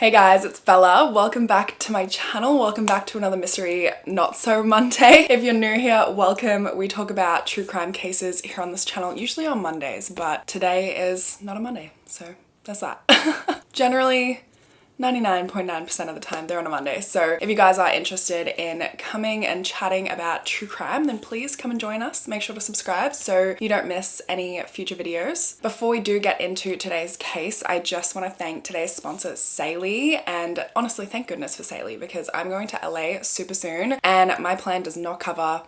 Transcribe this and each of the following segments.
Hey guys, it's Bella. Welcome back to my channel. Welcome back to another Mystery Not So Monday. If you're new here, welcome. We talk about true crime cases here on this channel, usually on Mondays, but today is not a Monday, so that's that. Generally, 99.9% of the time they're on a Monday. So if you guys are interested in coming and chatting about true crime, then please come and join us. Make sure to subscribe so you don't miss any future videos. Before we do get into today's case, I just want to thank today's sponsor, Saley. And honestly, thank goodness for Saley, because I'm going to LA super soon and my plan does not cover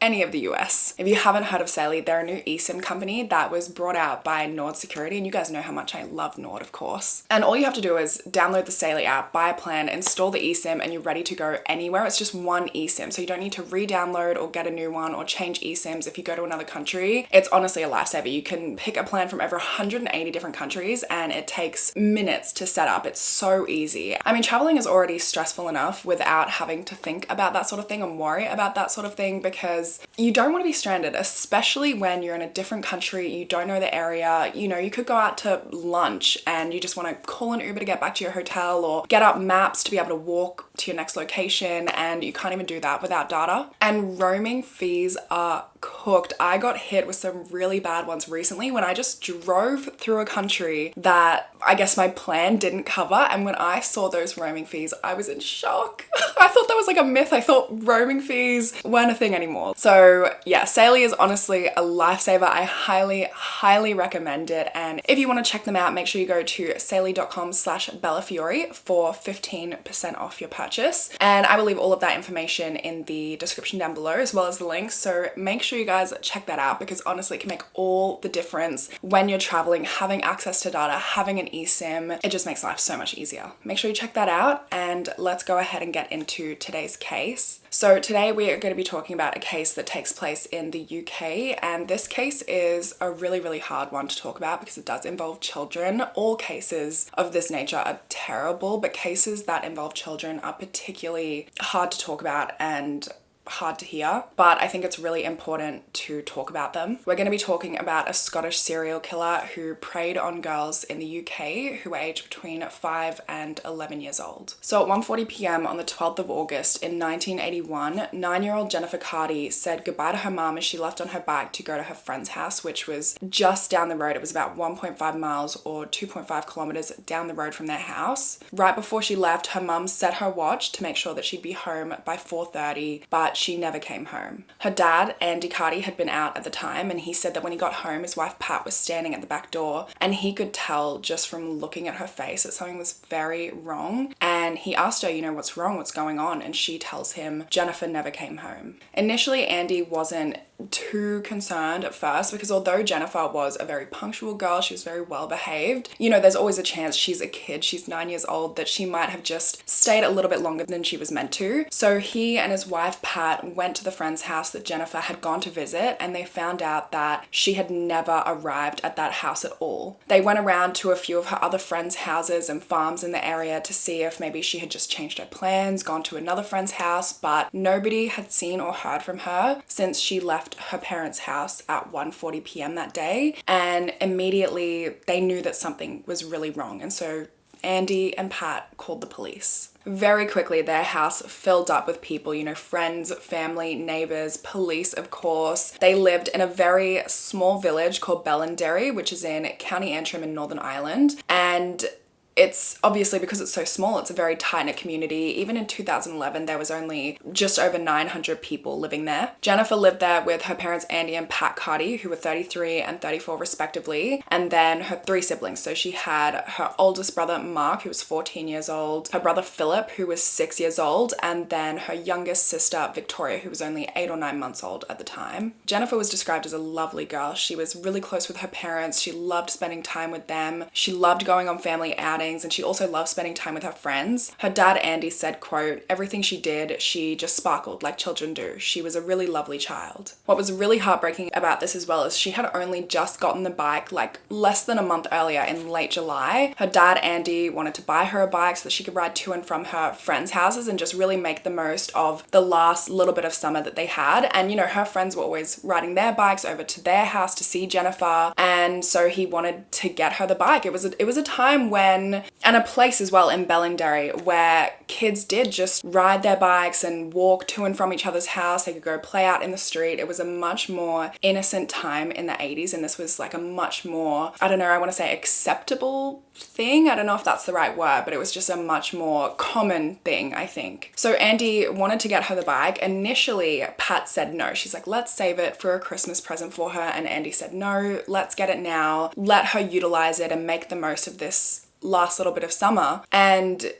any of the US. If you haven't heard of Saley, they're a new eSIM company that was brought out by Nord Security, and you guys know how much I love Nord, of course. And all you have to do is download the Saley app, buy a plan, install the eSIM, and you're ready to go anywhere. It's just one eSIM, so you don't need to re-download or get a new one or change eSIMs if you go to another country. It's honestly a lifesaver. You can pick a plan from over 180 different countries, and it takes minutes to set up. It's so easy. I mean, traveling is already stressful enough without having to think about that sort of thing and worry about that sort of thing, because you don't want to be stranded, especially when you're in a different country, you don't know the area. You know, you could go out to lunch and you just want to call an Uber to get back to your hotel or get up maps to be able to walk to your next location, and you can't even do that without data. And roaming fees are cooked. I got hit with some really bad ones recently when I just drove through a country that I guess my plan didn't cover, and when I saw those roaming fees, I was in shock. I thought that was like a myth. I thought roaming fees weren't a thing anymore. So yeah, Saley is honestly a lifesaver. I highly recommend it, and if you want to check them out, make sure you go to saley.com/bellafiore for 15% off your purchase, and I will leave all of that information in the description down below as well as the links, so make sure you guys check that out, because honestly it can make all the difference when you're traveling. Having access to data, having an eSIM, it just makes life so much easier. Make sure you check that out, and let's go ahead and get into today's case. So today we are going to be talking about a case that takes place in the UK, and this case is a really hard one to talk about because it does involve children. All cases of this nature are terrible, but cases that involve children are particularly hard to talk about and hard to hear, but I think it's really important to talk about them. We're going to be talking about a Scottish serial killer who preyed on girls in the UK who were aged between 5 and 11 years old. So at 1:40 p.m. on the 12th of August in 1981, 9-year-old Jennifer Cardi said goodbye to her mum as she left on her bike to go to her friend's house, which was just down the road. It was about 1.5 miles or 2.5 kilometers down the road from their house. Right before she left, her mum set her watch to make sure that she'd be home by 4:30, but she never came home. Her dad, Andy Cardi, had been out at the time, and he said that when he got home, his wife Pat was standing at the back door, and he could tell just from looking at her face that something was very wrong. And he asked her, you know, what's wrong? What's going on? And she tells him Jennifer never came home. Initially, Andy wasn't too concerned at first, because although Jennifer was a very punctual girl, she was very well behaved, you know, there's always a chance, she's a kid, she's 9 years old, that she might have just stayed a little bit longer than she was meant to. So he and his wife Pat went to the friend's house that Jennifer had gone to visit, and they found out that she had never arrived at that house at all. They went around to a few of her other friends' houses and farms in the area to see if maybe she had just changed her plans, gone to another friend's house, but nobody had seen or heard from her since she left her parents' house at 1:40 p.m. that day, and immediately they knew that something was really wrong, and so Andy and Pat called the police. Very quickly, their house filled up with people, you know, friends, family, neighbors, police, of course. They lived in a very small village called Bellenderry, which is in County Antrim in Northern Ireland, and it's obviously, because it's so small, it's a very tight-knit community. Even in 2011, there was only just over 900 people living there. Jennifer lived there with her parents, Andy and Pat Cardi, who were 33 and 34 respectively, and then her 3 siblings. So she had her oldest brother, Mark, who was 14 years old, her brother, Philip, who was 6 years old, and then her youngest sister, Victoria, who was only 8 or 9 months old at the time. Jennifer was described as a lovely girl. She was really close with her parents. She loved spending time with them. She loved going on family outings, and she also loved spending time with her friends. Her dad, Andy, said, quote, everything she did, she just sparkled like children do. She was a really lovely child. What was really heartbreaking about this as well is she had only just gotten the bike like less than a month earlier in late July. Her dad, Andy, wanted to buy her a bike so that she could ride to and from her friends' houses and just really make the most of the last little bit of summer that they had. And you know, her friends were always riding their bikes over to their house to see Jennifer, and so he wanted to get her the bike. It was a time when town and a place as well in Bellingderry where kids did just ride their bikes and walk to and from each other's house. They could go play out in the street. It was a much more innocent time in the 80s, and this was like a much more, I don't know, I want to say acceptable thing. I don't know if that's the right word, but it was just a much more common thing, I think. So Andy wanted to get her the bike. Initially, Pat said no. She's like, let's save it for a Christmas present for her. And Andy said, no, let's get it now. Let her utilize it and make the most of this last little bit of summer. And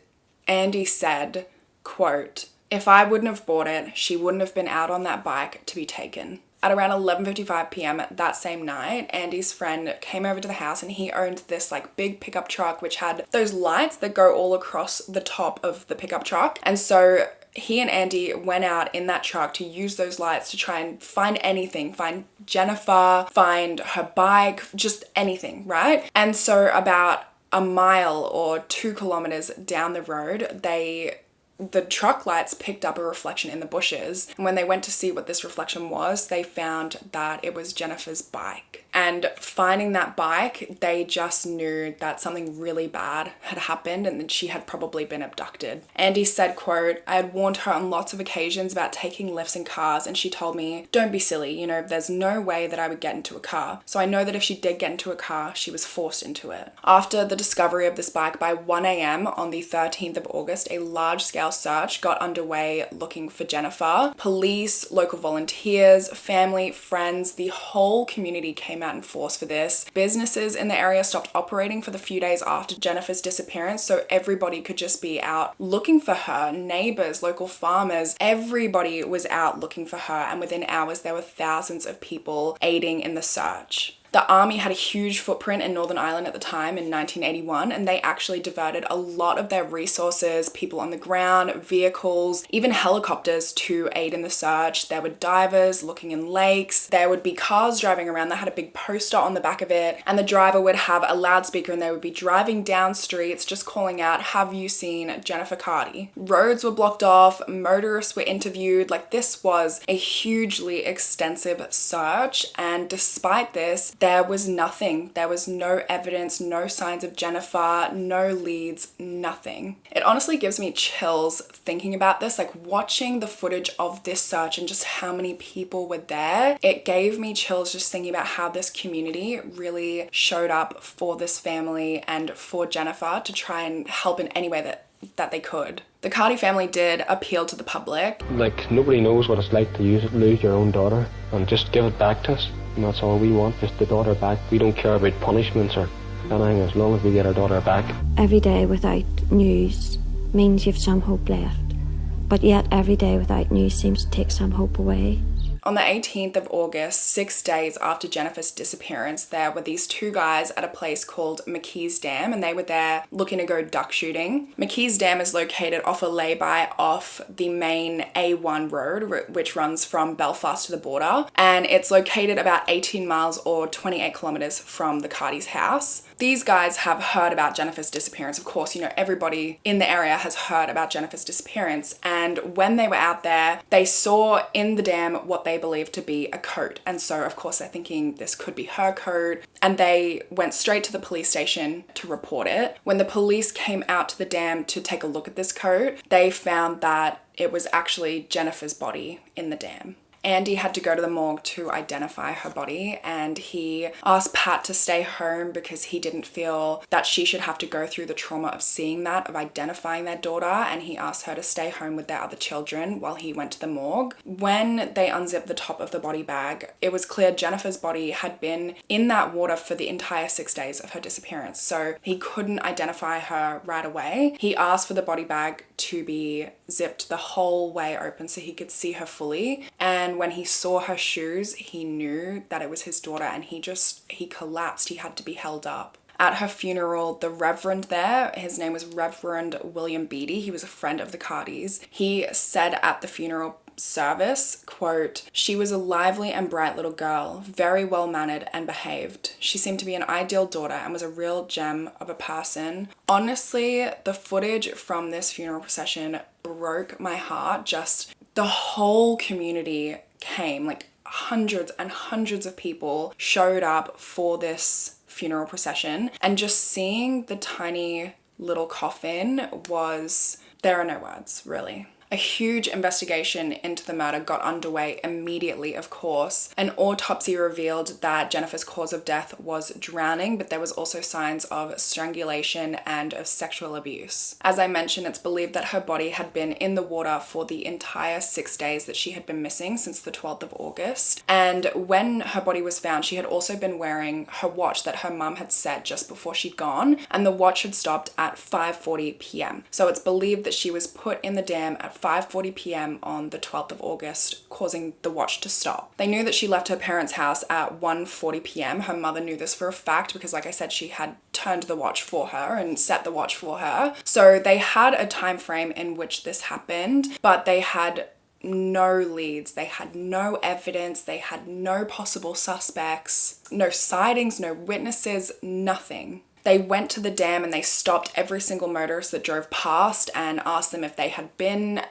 Andy said, quote, if I wouldn't have bought it, she wouldn't have been out on that bike to be taken. At around 11:55 p.m. that same night, Andy's friend came over to the house, and he owned this like big pickup truck which had those lights that go all across the top of the pickup truck. And so he and Andy went out in that truck to use those lights to try and find anything, find Jennifer, find her bike, just anything, right? And so about a mile or 2 kilometers down the road, the truck lights picked up a reflection in the bushes. And when they went to see what this reflection was, they found that it was Jennifer's bike. And finding that bike, they just knew that something really bad had happened and that she had probably been abducted. Andy said, quote, I had warned her on lots of occasions about taking lifts in cars, and she told me, don't be silly, there's no way that I would get into a car. So I know that if she did get into a car, she was forced into it. After the discovery of this bike, by 1 a.m. on the 13th of August, a large-scale search got underway looking for Jennifer. Police, local volunteers, family, friends, the whole community came out in force for this. Businesses in the area stopped operating for the few days after Jennifer's disappearance, so everybody could just be out looking for her. Neighbors, local farmers, everybody was out looking for her, and within hours there were thousands of people aiding in the search. The army had a huge footprint in Northern Ireland at the time in 1981, and they actually diverted a lot of their resources, people on the ground, vehicles, even helicopters to aid in the search. There were divers looking in lakes. There would be cars driving around that had a big poster on the back of it, and the driver would have a loudspeaker and they would be driving down streets just calling out, have you seen Jennifer Cardi? Roads were blocked off, motorists were interviewed. Like, this was a hugely extensive search, and despite this, there was nothing. There was no evidence, no signs of Jennifer, no leads, nothing. It honestly gives me chills thinking about this, like watching the footage of this search and just how many people were there. It gave me chills just thinking about how this community really showed up for this family and for Jennifer to try and help in any way that they could. The Cardi family did appeal to the public. Like, nobody knows what it's like to lose your own daughter, and just give it back to us. And that's all we want, just the daughter back. We don't care about punishments or anything as long as we get our daughter back. Every day without news means you've some hope left, but yet every day without news seems to take some hope away. On the 18th of August, 6 days after Jennifer's disappearance, there were these two guys at a place called McKee's Dam, and they were there looking to go duck shooting. McKee's Dam is located off a lay-by off the main A1 road, which runs from Belfast to the border, and it's located about 18 miles or 28 kilometers from the Cardi's house. These guys have heard about Jennifer's disappearance. Of course, everybody in the area has heard about Jennifer's disappearance, and when they were out there, they saw in the dam what they believed to be a coat. And so, of course, they're thinking this could be her coat, and they went straight to the police station to report it. When the police came out to the dam to take a look at this coat, they found that it was actually Jennifer's body in the dam. Andy had to go to the morgue to identify her body, and he asked Pat to stay home because he didn't feel that she should have to go through the trauma of seeing that, of identifying their daughter, and he asked her to stay home with their other children while he went to the morgue. When they unzipped the top of the body bag, it was clear Jennifer's body had been in that water for the entire 6 days of her disappearance, so he couldn't identify her right away. He asked for the body bag to be zipped the whole way open so he could see her fully, and when he saw her shoes, he knew that it was his daughter, and he collapsed. He had to be held up. At her funeral, the Reverend there, his name was Reverend William Beattie, he was a friend of the Cardis, he said at the funeral service, quote, she was a lively and bright little girl, very well mannered and behaved. She seemed to be an ideal daughter and was a real gem of a person. Honestly, the footage from this funeral procession broke my heart. Just the whole community came, like hundreds and hundreds of people showed up for this funeral procession, and just seeing the tiny little coffin was, there are no words, really. A huge investigation into the murder got underway immediately, of course. An autopsy revealed that Jennifer's cause of death was drowning, but there was also signs of strangulation and of sexual abuse. As I mentioned, it's believed that her body had been in the water for the entire 6 days that she had been missing since the 12th of August. And when her body was found, she had also been wearing her watch that her mum had set just before she'd gone, and the watch had stopped at 5:40 p.m. So it's believed that she was put in the dam at 5:40 p.m. on the 12th of August, causing the watch to stop. They knew that she left her parents' house at 1:40 p.m. Her mother knew this for a fact because, like I said, she had turned the watch for her and set the watch for her. So they had a time frame in which this happened, but they had no leads, they had no evidence, they had no possible suspects, no sightings, no witnesses, nothing. They went to the dam and they stopped every single motorist that drove past and asked them if they had been,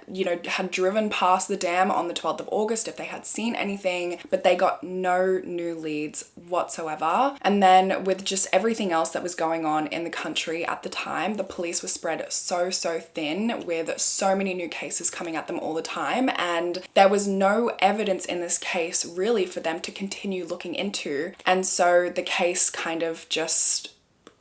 had driven past the dam on the 12th of August, if they had seen anything, but they got no new leads whatsoever. And then with just everything else that was going on in the country at the time, the police were spread so thin with so many new cases coming at them all the time. And there was no evidence in this case really for them to continue looking into. And so the case kind of just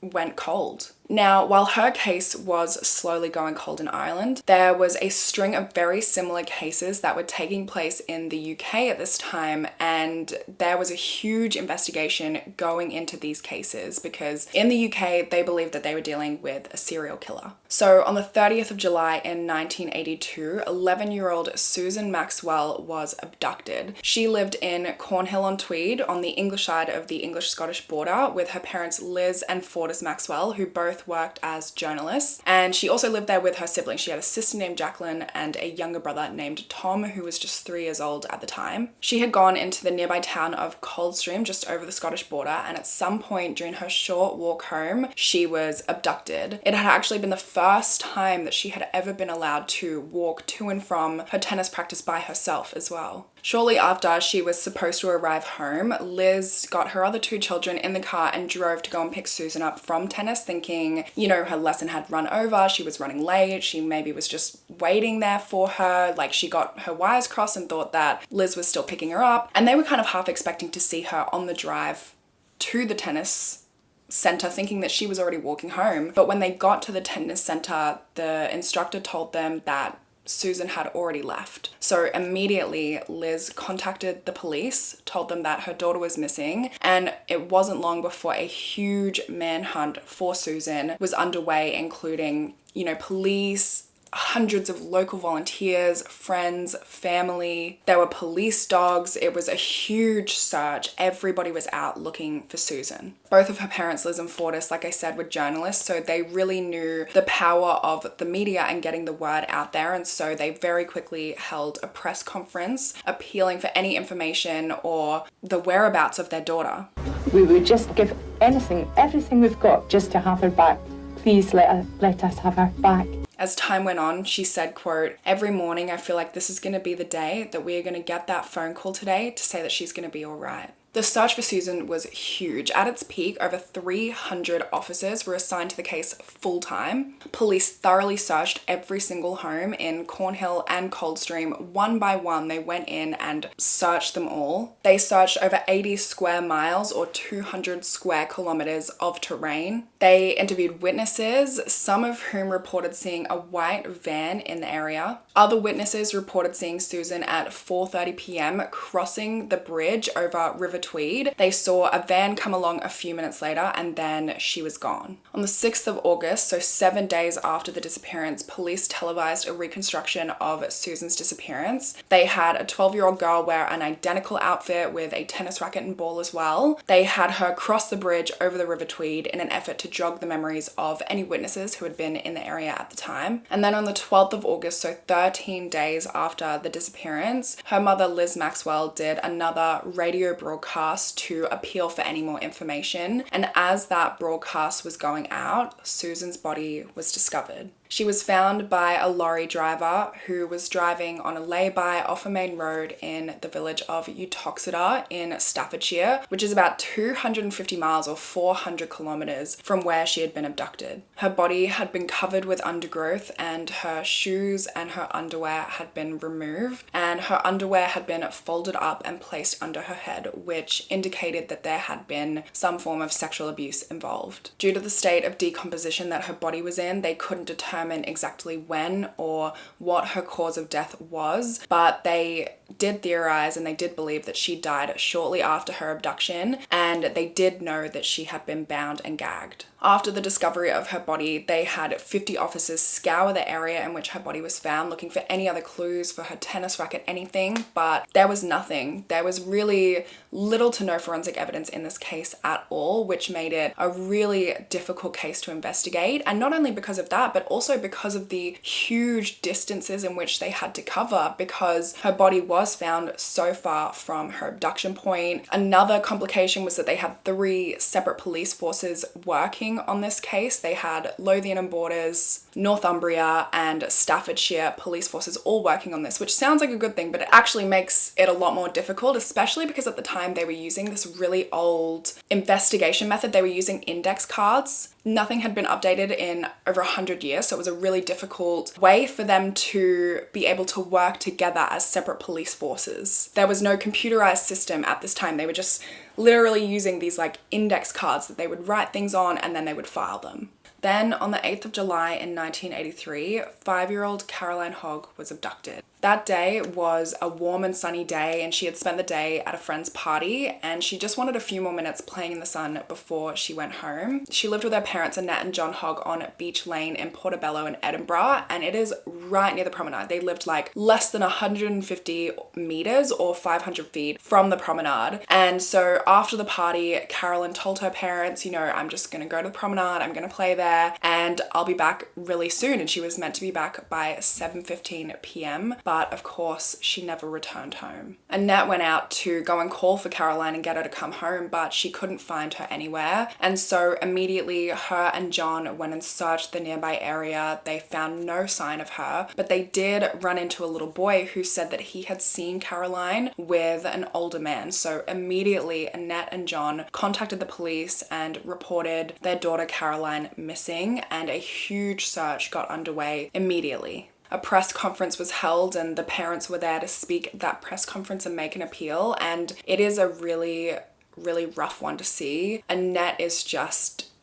went cold. Now, while her case was slowly going cold in Ireland, there was a string of very similar cases that were taking place in the UK at this time, and there was a huge investigation going into these cases because in the UK, they believed that they were dealing with a serial killer. So on the 30th of July in 1982, 11-year-old Susan Maxwell was abducted. She lived in Cornhill-on-Tweed on the English side of the English-Scottish border with her parents Liz and Fortis Maxwell, who both worked as journalists, and she also lived there with her siblings. She had a sister named Jacqueline and a younger brother named Tom, who was just 3 years old at the time. She had gone into the nearby town of Coldstream, just over the Scottish border, and at some point during her short walk home, she was abducted. It had actually been the first time that she had ever been allowed to walk to and from her tennis practice by herself as well. Shortly after she was supposed to arrive home, Liz got her other 2 children in the car and drove to go and pick Susan up from tennis, thinking, her lesson had run over, she was running late, she maybe was just waiting there for her, like she got her wires crossed and thought that Liz was still picking her up, and they were kind of half expecting to see her on the drive to the tennis center, thinking that she was already walking home. But when they got to the tennis center, the instructor told them that Susan had already left. So immediately Liz contacted the police, told them that her daughter was missing, and it wasn't long before a huge manhunt for Susan was underway, including, police, hundreds of local volunteers, friends, family. There were police dogs. It was a huge search. Everybody was out looking for Susan. Both of her parents, Liz and Fortis, like I said, were journalists, so they really knew the power of the media and getting the word out there, and so they very quickly held a press conference appealing for any information or the whereabouts of their daughter. We would just give everything we've got just to have her back. Please let us have her back. As time went on, she said, quote, "Every morning I feel like this is going to be the day that we are going to get that phone call today to say that she's going to be all right." The search for Susan was huge. At its peak, over 300 officers were assigned to the case full-time. Police thoroughly searched every single home in Cornhill and Coldstream. One by one, they went in and searched them all. They searched over 80 square miles or 200 square kilometers of terrain. They interviewed witnesses, some of whom reported seeing a white van in the area. Other witnesses reported seeing Susan at 4:30 p.m. crossing the bridge over River Tweed. They saw a van come along a few minutes later and then she was gone. On the 6th of August, so 7 days after the disappearance, police televised a reconstruction of Susan's disappearance. They had a 12-year-old girl wear an identical outfit with a tennis racket and ball as well. They had her cross the bridge over the River Tweed in an effort to jog the memories of any witnesses who had been in the area at the time. And then on the 12th of August, so 13 days after the disappearance, her mother Liz Maxwell did another radio broadcast to appeal for any more information. And as that broadcast was going out, Susan's body was discovered. She was found by a lorry driver who was driving on a lay-by off a main road in the village of Uttoxeter in Staffordshire, which is about 250 miles or 400 kilometers from where she had been abducted. Her body had been covered with undergrowth and her shoes and her underwear had been removed, and her underwear had been folded up and placed under her head, which indicated that there had been some form of sexual abuse involved. Due to the state of decomposition that her body was in, they couldn't determine exactly when or what her cause of death was, but they did theorize and they did believe that she died shortly after her abduction, and they did know that she had been bound and gagged. After the discovery of her body, they had 50 officers scour the area in which her body was found, looking for any other clues, for her tennis racket, anything, but there was nothing. There was really little to no forensic evidence in this case at all, which made it a really difficult case to investigate. And not only because of that, but also because of the huge distances in which they had to cover, because her body was found so far from her abduction point. Another complication was that they had 3 separate police forces working on this case. They had Lothian and Borders, Northumbria and Staffordshire police forces all working on this, which sounds like a good thing, but it actually makes it a lot more difficult, especially because at the time they were using this really old investigation method. They were using index cards. Nothing had been updated in over 100 years, so it was a really difficult way for them to be able to work together as separate police forces. There was no computerized system at this time. They were just literally using these like index cards that they would write things on and then they would file them. Then on the 8th of July in 1983, 5-year-old Caroline Hogg was abducted. That day was a warm and sunny day, and she had spent the day at a friend's party, and she just wanted a few more minutes playing in the sun before she went home. She lived with her parents, Annette and John Hogg, on Beach Lane in Portobello in Edinburgh, and it is right near the promenade. They lived like less than 150 meters or 500 feet from the promenade. And so after the party, Carolyn told her parents, I'm just gonna go to the promenade, I'm gonna play there, and I'll be back really soon. And she was meant to be back by 7:15 p.m. But of course, she never returned home. Annette went out to go and call for Caroline and get her to come home, but she couldn't find her anywhere. And so immediately her and John went and searched the nearby area. They found no sign of her, but they did run into a little boy who said that he had seen Caroline with an older man. So immediately Annette and John contacted the police and reported their daughter Caroline missing, and a huge search got underway immediately. A press conference was held and the parents were there to speak at that press conference and make an appeal, and it is a really, really rough one to see. Annette is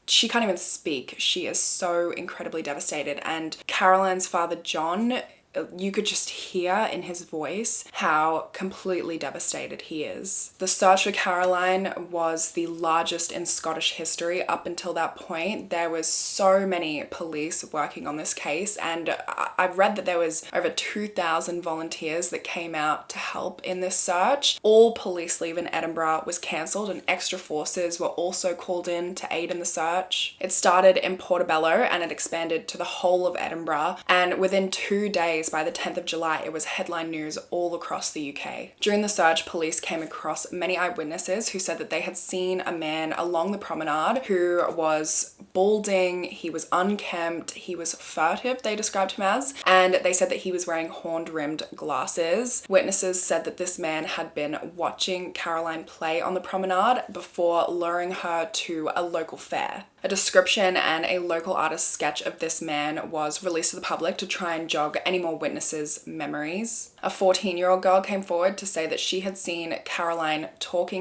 she can't even speak. She is so incredibly devastated, and Caroline's father, John, you could just hear in his voice how completely devastated he is. The search for Caroline was the largest in Scottish history up until that point. There was so many police working on this case, and I've read that there was over 2,000 volunteers that came out to help in this search. All police leave in Edinburgh was cancelled, and extra forces were also called in to aid in the search. It started in Portobello and it expanded to the whole of Edinburgh, and within 2 days, by the 10th of July, it was headline news all across the UK. During the search, police came across many eyewitnesses who said that they had seen a man along the promenade who was balding, he was unkempt, he was furtive, they described him as, and they said that he was wearing horn-rimmed glasses. Witnesses said that this man had been watching Caroline play on the promenade before luring her to a local fair. A description and a local artist's sketch of this man was released to the public to try and jog any more witnesses' memories. A 14-year-old girl came forward to say that she had seen Caroline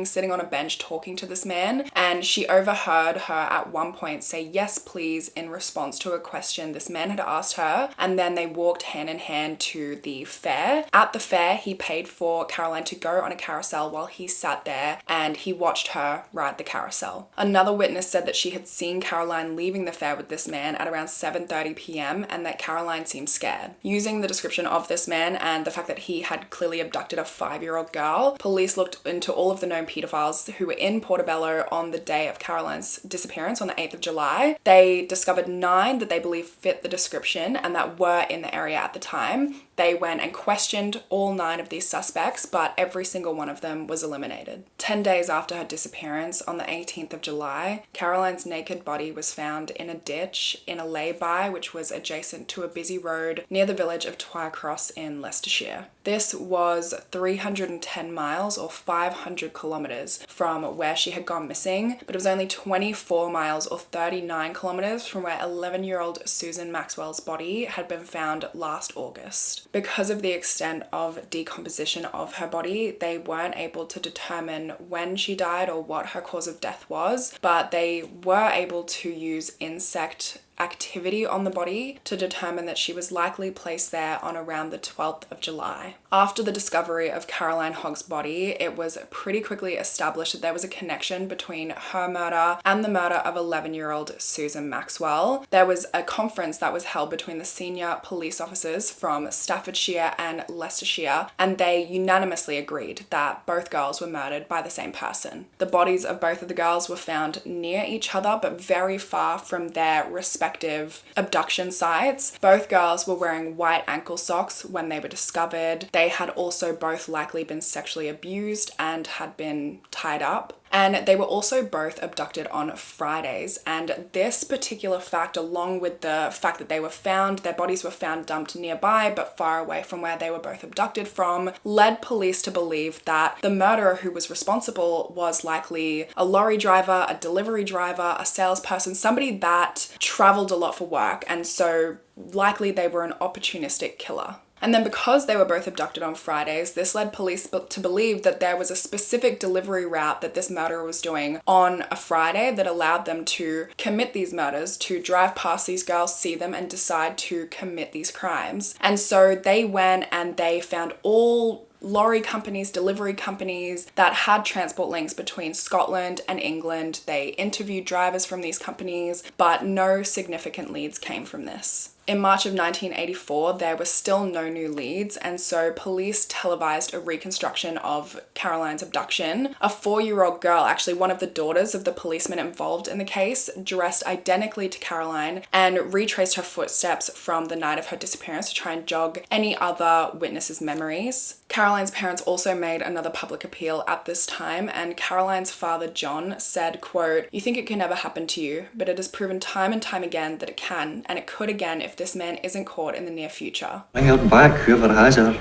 sitting on a bench talking to this man, and she overheard her at one point say yes please in response to a question this man had asked her, and then they walked hand in hand to the fair. At the fair, he paid for Caroline to go on a carousel while he sat there and he watched her ride the carousel. Another witness said that she had seen Caroline leaving the fair with this man at around 7:30 p.m. and that Caroline seemed scared. Using the description of this man and the fact that he had clearly abducted a 5-year-old girl, police looked into all of the known pedophiles who were in Portobello on the day of Caroline's disappearance on the 8th of July. They discovered 9 that they believe fit the description and that were in the area at the time. They went and questioned all 9 of these suspects, but every single one of them was eliminated. 10 days after her disappearance, on the 18th of July, Caroline's naked body was found in a ditch in a lay-by, which was adjacent to a busy road near the village of Twycross in Leicestershire. This was 310 miles or 500 kilometers from where she had gone missing, but it was only 24 miles or 39 kilometers from where 11-year-old Susan Maxwell's body had been found last August. Because of the extent of decomposition of her body, they weren't able to determine when she died or what her cause of death was, but they were able to use insect activity on the body to determine that she was likely placed there on around the 12th of July. After the discovery of Caroline Hogg's body, it was pretty quickly established that there was a connection between her murder and the murder of 11-year-old Susan Maxwell. There was a conference that was held between the senior police officers from Staffordshire and Leicestershire, and they unanimously agreed that both girls were murdered by the same person. The bodies of both of the girls were found near each other, but very far from their respective abduction sites. Both girls were wearing white ankle socks when they were discovered. They had also both likely been sexually abused and had been tied up. And they were also both abducted on Fridays. And this particular fact, along with the fact that their bodies were found dumped nearby but far away from where they were both abducted from, led police to believe that the murderer who was responsible was likely a lorry driver, a delivery driver, a salesperson, somebody that traveled a lot for work. And so likely they were an opportunistic killer. And then because they were both abducted on Fridays, this led police to believe that there was a specific delivery route that this murderer was doing on a Friday that allowed them to commit these murders, to drive past these girls, see them, and decide to commit these crimes. And so they went and they found all lorry companies, delivery companies that had transport links between Scotland and England. They interviewed drivers from these companies, but no significant leads came from this. In March of 1984, there were still no new leads, and so police televised a reconstruction of Caroline's abduction. A 4-year-old girl, actually one of the daughters of the policeman involved in the case, dressed identically to Caroline and retraced her footsteps from the night of her disappearance to try and jog any other witnesses' memories. Caroline's parents also made another public appeal at this time, and Caroline's father, John, said, quote, "You think it can never happen to you, but it has proven time and time again that it can, and it could again if this man isn't caught in the near future." Bring her back, whoever has her.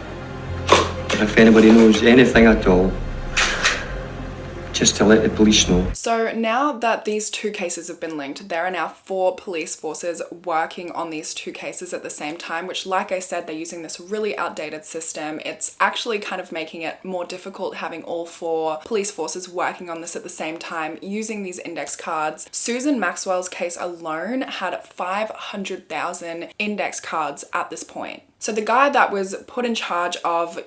But if anybody knows anything at all, just to let the police know. So now that these two cases have been linked, there are now 4 police forces working on these 2 cases at the same time, which, like I said, they're using this really outdated system. It's actually kind of making it more difficult having all 4 police forces working on this at the same time using these index cards. Susan Maxwell's case alone had 500,000 index cards at this point. So the guy that was put in charge of,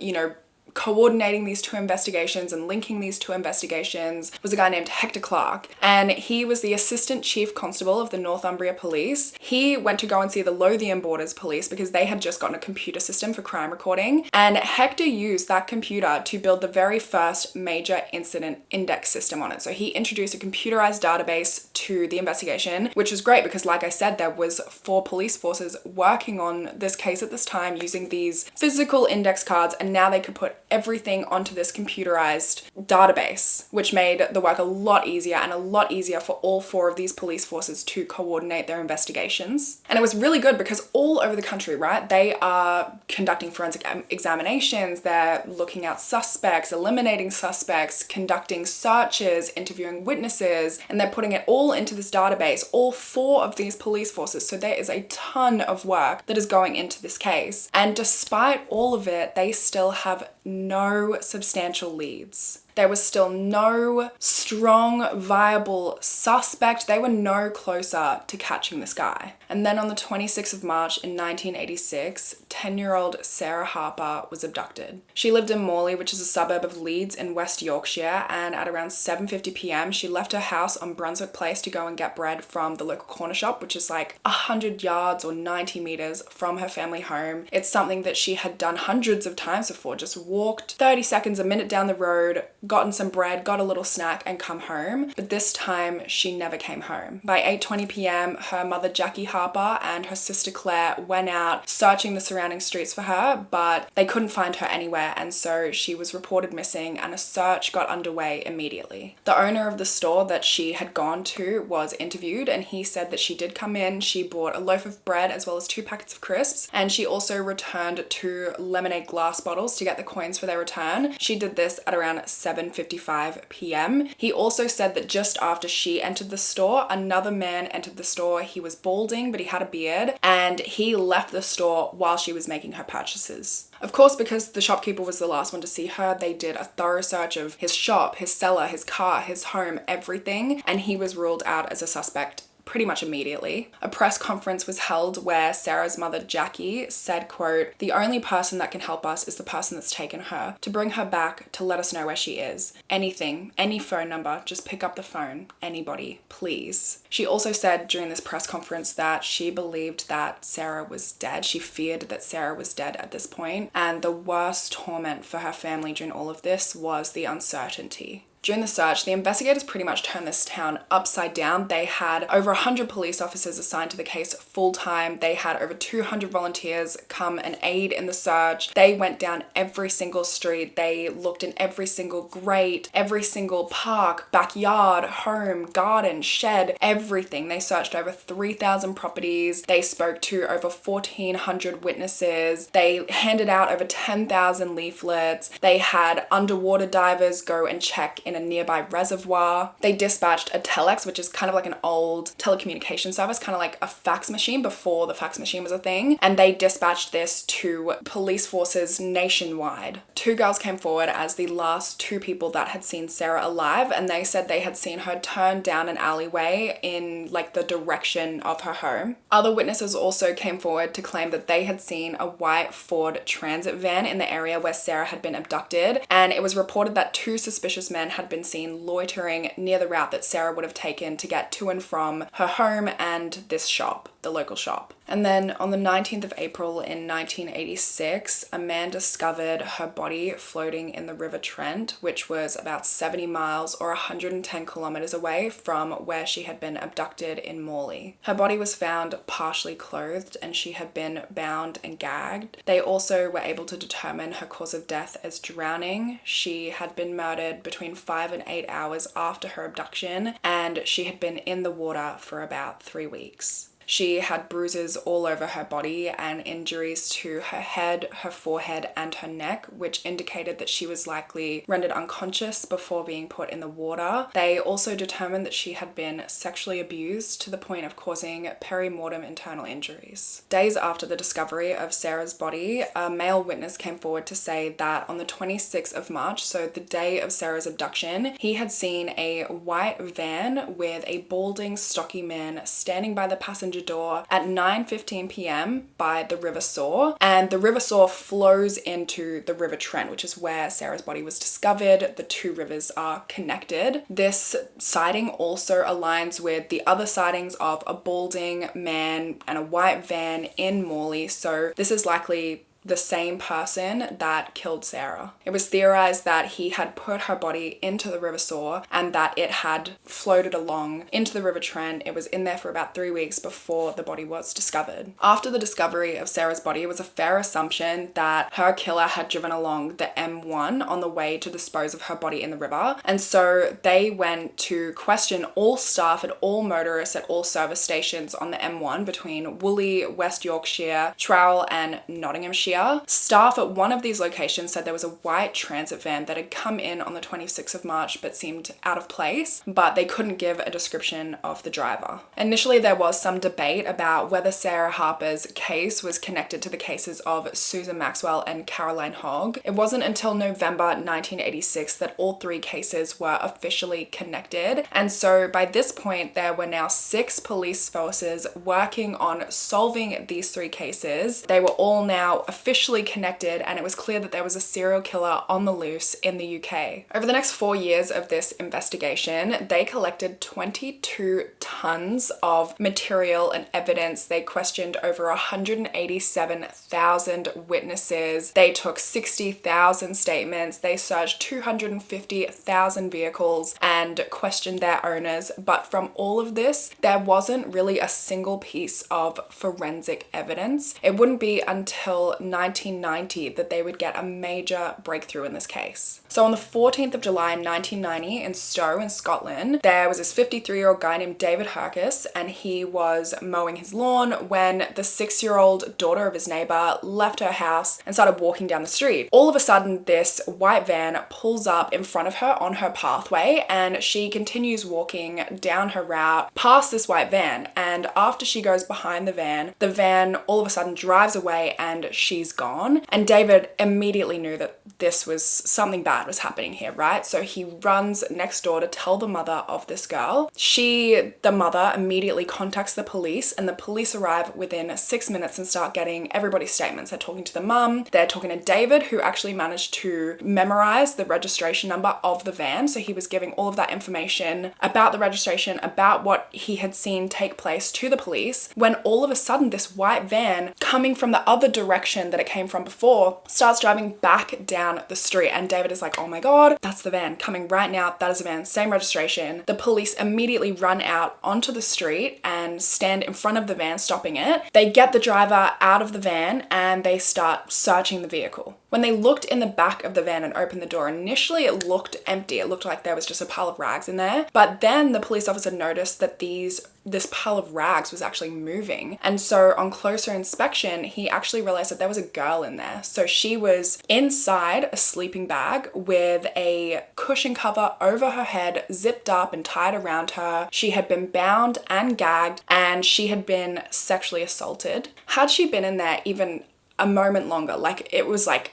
coordinating these 2 investigations and linking these 2 investigations was a guy named Hector Clark, and he was the assistant chief constable of the Northumbria Police. He went to go and see the Lothian Borders Police because they had just gotten a computer system for crime recording, and Hector used that computer to build the very first major incident index system on it. So he introduced a computerized database to the investigation, which was great because, like I said, there was 4 police forces working on this case at this time using these physical index cards, and now they could put everything onto this computerized database, which made the work a lot easier and a lot easier for all 4 of these police forces to coordinate their investigations. And it was really good because all over the country, right, they are conducting forensic examinations, they're looking at suspects, eliminating suspects, conducting searches, interviewing witnesses, and they're putting it all into this database, all 4 of these police forces. So there is a ton of work that is going into this case. And despite all of it, they still have no substantial leads. there was still no strong, viable suspect. They were no closer to catching this guy. And then on the 26th of March in 1986, 10-year-old Sarah Harper was abducted. She lived in Morley, which is a suburb of Leeds in West Yorkshire, and at around 7:50 p.m, she left her house on Brunswick Place to go and get bread from the local corner shop, which is like 100 yards or 90 meters from her family home. It's something that she had done hundreds of times before, just walked 30 seconds, a minute down the road, gotten some bread, got a little snack and come home. But this time she never came home. By 8:20 p.m, her mother Jackie Harper and her sister Claire went out searching the surrounding streets for her, but they couldn't find her anywhere, and so she was reported missing and a search got underway immediately. The owner of the store that she had gone to was interviewed, and he said that she did come in, she bought a loaf of bread as well as 2 packets of crisps, and she also returned 2 lemonade glass bottles to get the coins for their return. She did this at around 7:55 p.m. He also said that just after she entered the store, another man entered the store. He was balding, but he had a beard, and he left the store while she was making her purchases. Of course, because the shopkeeper was the last one to see her, they did a thorough search of his shop, his cellar, his car, his home, everything, and he was ruled out as a suspect pretty much immediately. A press conference was held where Sarah's mother Jackie said, quote, "The only person that can help us is the person that's taken her, to bring her back, to let us know where she is. Anything, any phone number, just pick up the phone. Anybody, please." She also said during this press conference that she believed that Sarah was dead. She feared that Sarah was dead at this point, and the worst torment for her family during all of this was the uncertainty. During the search, the investigators pretty much turned this town upside down. They had over 100 police officers assigned to the case full-time. They had over 200 volunteers come and aid in the search. They went down every single street. They looked in every single grate, every single park, backyard, home, garden, shed, everything. They searched over 3,000 properties. They spoke to over 1,400 witnesses. They handed out over 10,000 leaflets. They had underwater divers go and check in a nearby reservoir. They dispatched a telex, which is kind of like an old telecommunication service, kind of like a fax machine before the fax machine was a thing, and they dispatched this to police forces nationwide. 2 girls came forward as the last 2 people that had seen Sarah alive, and they said they had seen her turn down an alleyway in like the direction of her home. Other witnesses also came forward to claim that they had seen a white Ford Transit van in the area where Sarah had been abducted, and it was reported that 2 suspicious men had been seen loitering near the route that Sarah would have taken to get to and from her home and this shop, the local shop. And then on the 19th of April in 1986, a man discovered her body floating in the River Trent, which was about 70 miles or 110 kilometers away from where she had been abducted in Morley. Her body was found partially clothed and she had been bound and gagged. They also were able to determine her cause of death as drowning. She had been murdered between 5 and 8 hours after her abduction, and she had been in the water for about 3 weeks. She had bruises all over her body and injuries to her head, her forehead, and her neck, which indicated that she was likely rendered unconscious before being put in the water. They also determined that she had been sexually abused to the point of causing peri-mortem internal injuries. Days after the discovery of Sarah's body, a male witness came forward to say that on the 26th of March, so the day of Sarah's abduction, he had seen a white van with a balding, stocky man standing by the passenger door at 9:15 p.m. by the River Soar, and the River Soar flows into the River Trent, which is where Sarah's body was discovered. The 2 rivers are connected. This sighting also aligns with the other sightings of a balding man and a white van in Morley, so this is likely the same person that killed Sarah. It was theorized that he had put her body into the River Soar and that it had floated along into the River Trent. It was in there for about 3 weeks before the body was discovered. After the discovery of Sarah's body, it was a fair assumption that her killer had driven along the M1 on the way to dispose of her body in the river, and so they went to question all staff and all motorists at all service stations on the M1 between Woolly, West Yorkshire, Trowell and Nottinghamshire, area. Staff at one of these locations said there was a white transit van that had come in on the 26th of March but seemed out of place, but they couldn't give a description of the driver. Initially, there was some debate about whether Sarah Harper's case was connected to the cases of Susan Maxwell and Caroline Hogg. It wasn't until November 1986 that all three cases were officially connected, and so by this point there were now 6 police forces working on solving these 3 cases. They were all now officially connected, and it was clear that there was a serial killer on the loose in the UK. Over the next 4 years of this investigation, they collected 22 tons of material and evidence. They questioned over 187,000 witnesses. They took 60,000 statements. They searched 250,000 vehicles and questioned their owners. But from all of this, there wasn't really a single piece of forensic evidence. It wouldn't be until 1990 that they would get a major breakthrough in this case. So on the 14th of July 1990 in Stowe in Scotland, there was this 53-year-old guy named David Herkus, and he was mowing his lawn when the 6-year-old daughter of his neighbor left her house and started walking down the street. All of a sudden, this white van pulls up in front of her on her pathway, and she continues walking down her route past this white van. And after she goes behind the van all of a sudden drives away and she's gone. And David immediately knew that this was something bad was happening here, right? So he runs next door to tell the mother of this girl. The mother immediately contacts the police, and the police arrive within 6 minutes and start getting everybody's statements. They're talking to the mum, they're talking to David, who actually managed to memorize the registration number of the van. So he was giving all of that information about the registration, about what he had seen take place to the police, when all of a sudden this white van coming from the other direction that it came from before starts driving back down the street. And David is like, oh my God, that's the van coming right now. That is the van, same registration. The police immediately run out onto the street and stand in front of the van, stopping it. They get the driver out of the van and they start searching the vehicle. When they looked in the back of the van and opened the door, initially it looked empty. It looked like there was just a pile of rags in there. But then the police officer noticed that this pile of rags was actually moving. And so on closer inspection, he actually realized that there was a girl in there. So she was inside a sleeping bag with a cushion cover over her head, zipped up and tied around her. She had been bound and gagged, and she had been sexually assaulted. Had she been in there even a moment longer, like it was like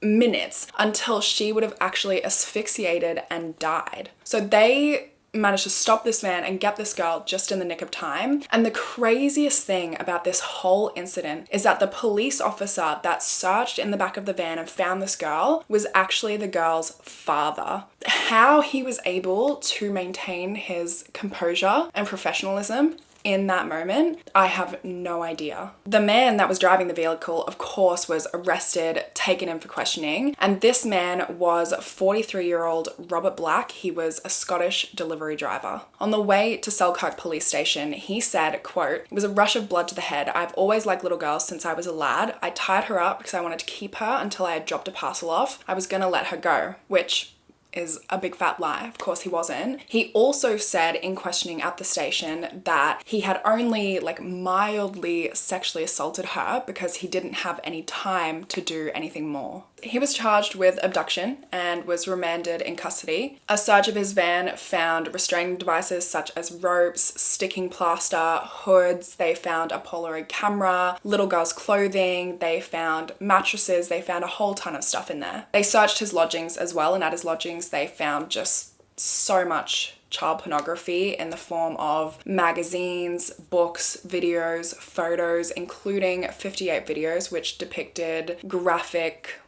minutes, until she would have actually asphyxiated and died. So they managed to stop this van and get this girl just in the nick of time. And the craziest thing about this whole incident is that the police officer that searched in the back of the van and found this girl was actually the girl's father. How he was able to maintain his composure and professionalism in that moment, I have no idea. The man that was driving the vehicle, of course, was arrested, taken in for questioning, and this man was 43-year-old Robert Black. He was a Scottish delivery driver. On the way to Selkirk police station, he said, quote, "It was a rush of blood to the head. I've always liked little girls since I was a lad. I tied her up because I wanted to keep her until I had dropped a parcel off. I was gonna let her go," which is a big fat lie. Of course he wasn't. He also said in questioning at the station that he had only like mildly sexually assaulted her because he didn't have any time to do anything more. He was charged with abduction and was remanded in custody. A search of his van found restraining devices such as ropes, sticking plaster, hoods. They found a Polaroid camera, little girl's clothing. They found mattresses. They found a whole ton of stuff in there. They searched his lodgings as well, and at his lodgings they found just so much child pornography in the form of magazines, books, videos, photos, including 58 videos which depicted graphic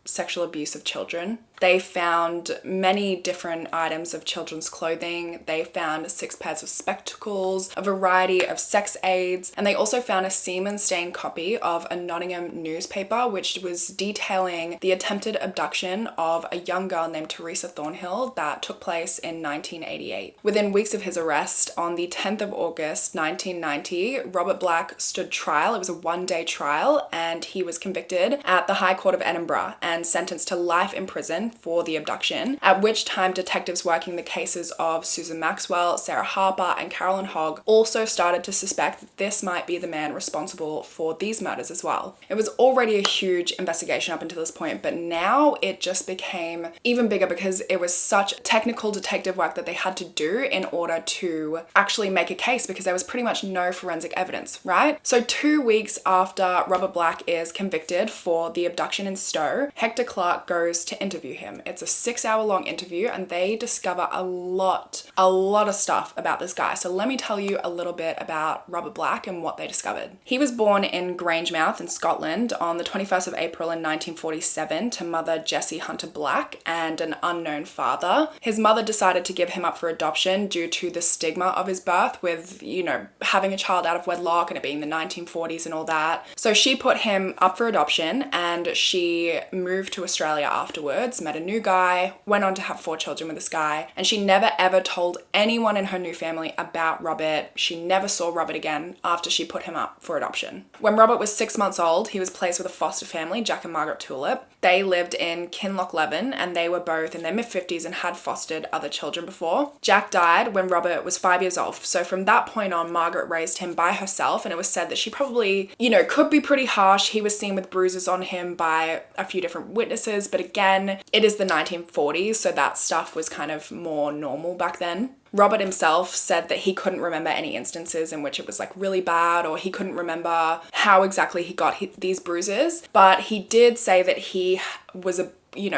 sexual abuse of children. They found many different items of children's clothing. They found 6 pairs of spectacles, a variety of sex aids, and they also found a semen-stained copy of a Nottingham newspaper which was detailing the attempted abduction of a young girl named Teresa Thornhill that took place in 1988. Within weeks of his arrest, on the 10th of August 1990, Robert Black stood trial. It was a one-day trial, and he was convicted at the High Court of Edinburgh and sentenced to life in prison women for the abduction, at which time detectives working the cases of Susan Maxwell, Sarah Harper, and Carolyn Hogg also started to suspect that this might be the man responsible for these murders as well. It was already a huge investigation up until this point, but now it just became even bigger because it was such technical detective work that they had to do in order to actually make a case, because there was pretty much no forensic evidence, right? So 2 weeks after Robert Black is convicted for the abduction in Stowe, Hector Clark goes to interview him. It's a 6-hour-long interview, and they discover a lot of stuff about this guy. So let me tell you a little bit about Robert Black and what they discovered. He was born in Grangemouth in Scotland on the 21st of April in 1947 to mother Jessie Hunter Black and an unknown father. His mother decided to give him up for adoption due to the stigma of his birth with, you know, having a child out of wedlock and it being the 1940s and all that. So she put him up for adoption, and she moved to Australia afterwards, met a new guy, went on to have 4 children with this guy, and she never ever told anyone in her new family about Robert. She never saw Robert again after she put him up for adoption. When Robert was 6 months old, he was placed with a foster family, Jack and Margaret Tulip. They lived in Kinlochleven, and they were both in their mid-50s and had fostered other children before. Jack died when Robert was 5 years old, so from that point on, Margaret raised him by herself, and it was said that she probably, you know, could be pretty harsh. He was seen with bruises on him by a few different witnesses, but again, it is the 1940s, so that stuff was kind of more normal back then. Robert himself said that he couldn't remember any instances in which it was like really bad, or he couldn't remember how exactly he got these bruises, but he did say that he was a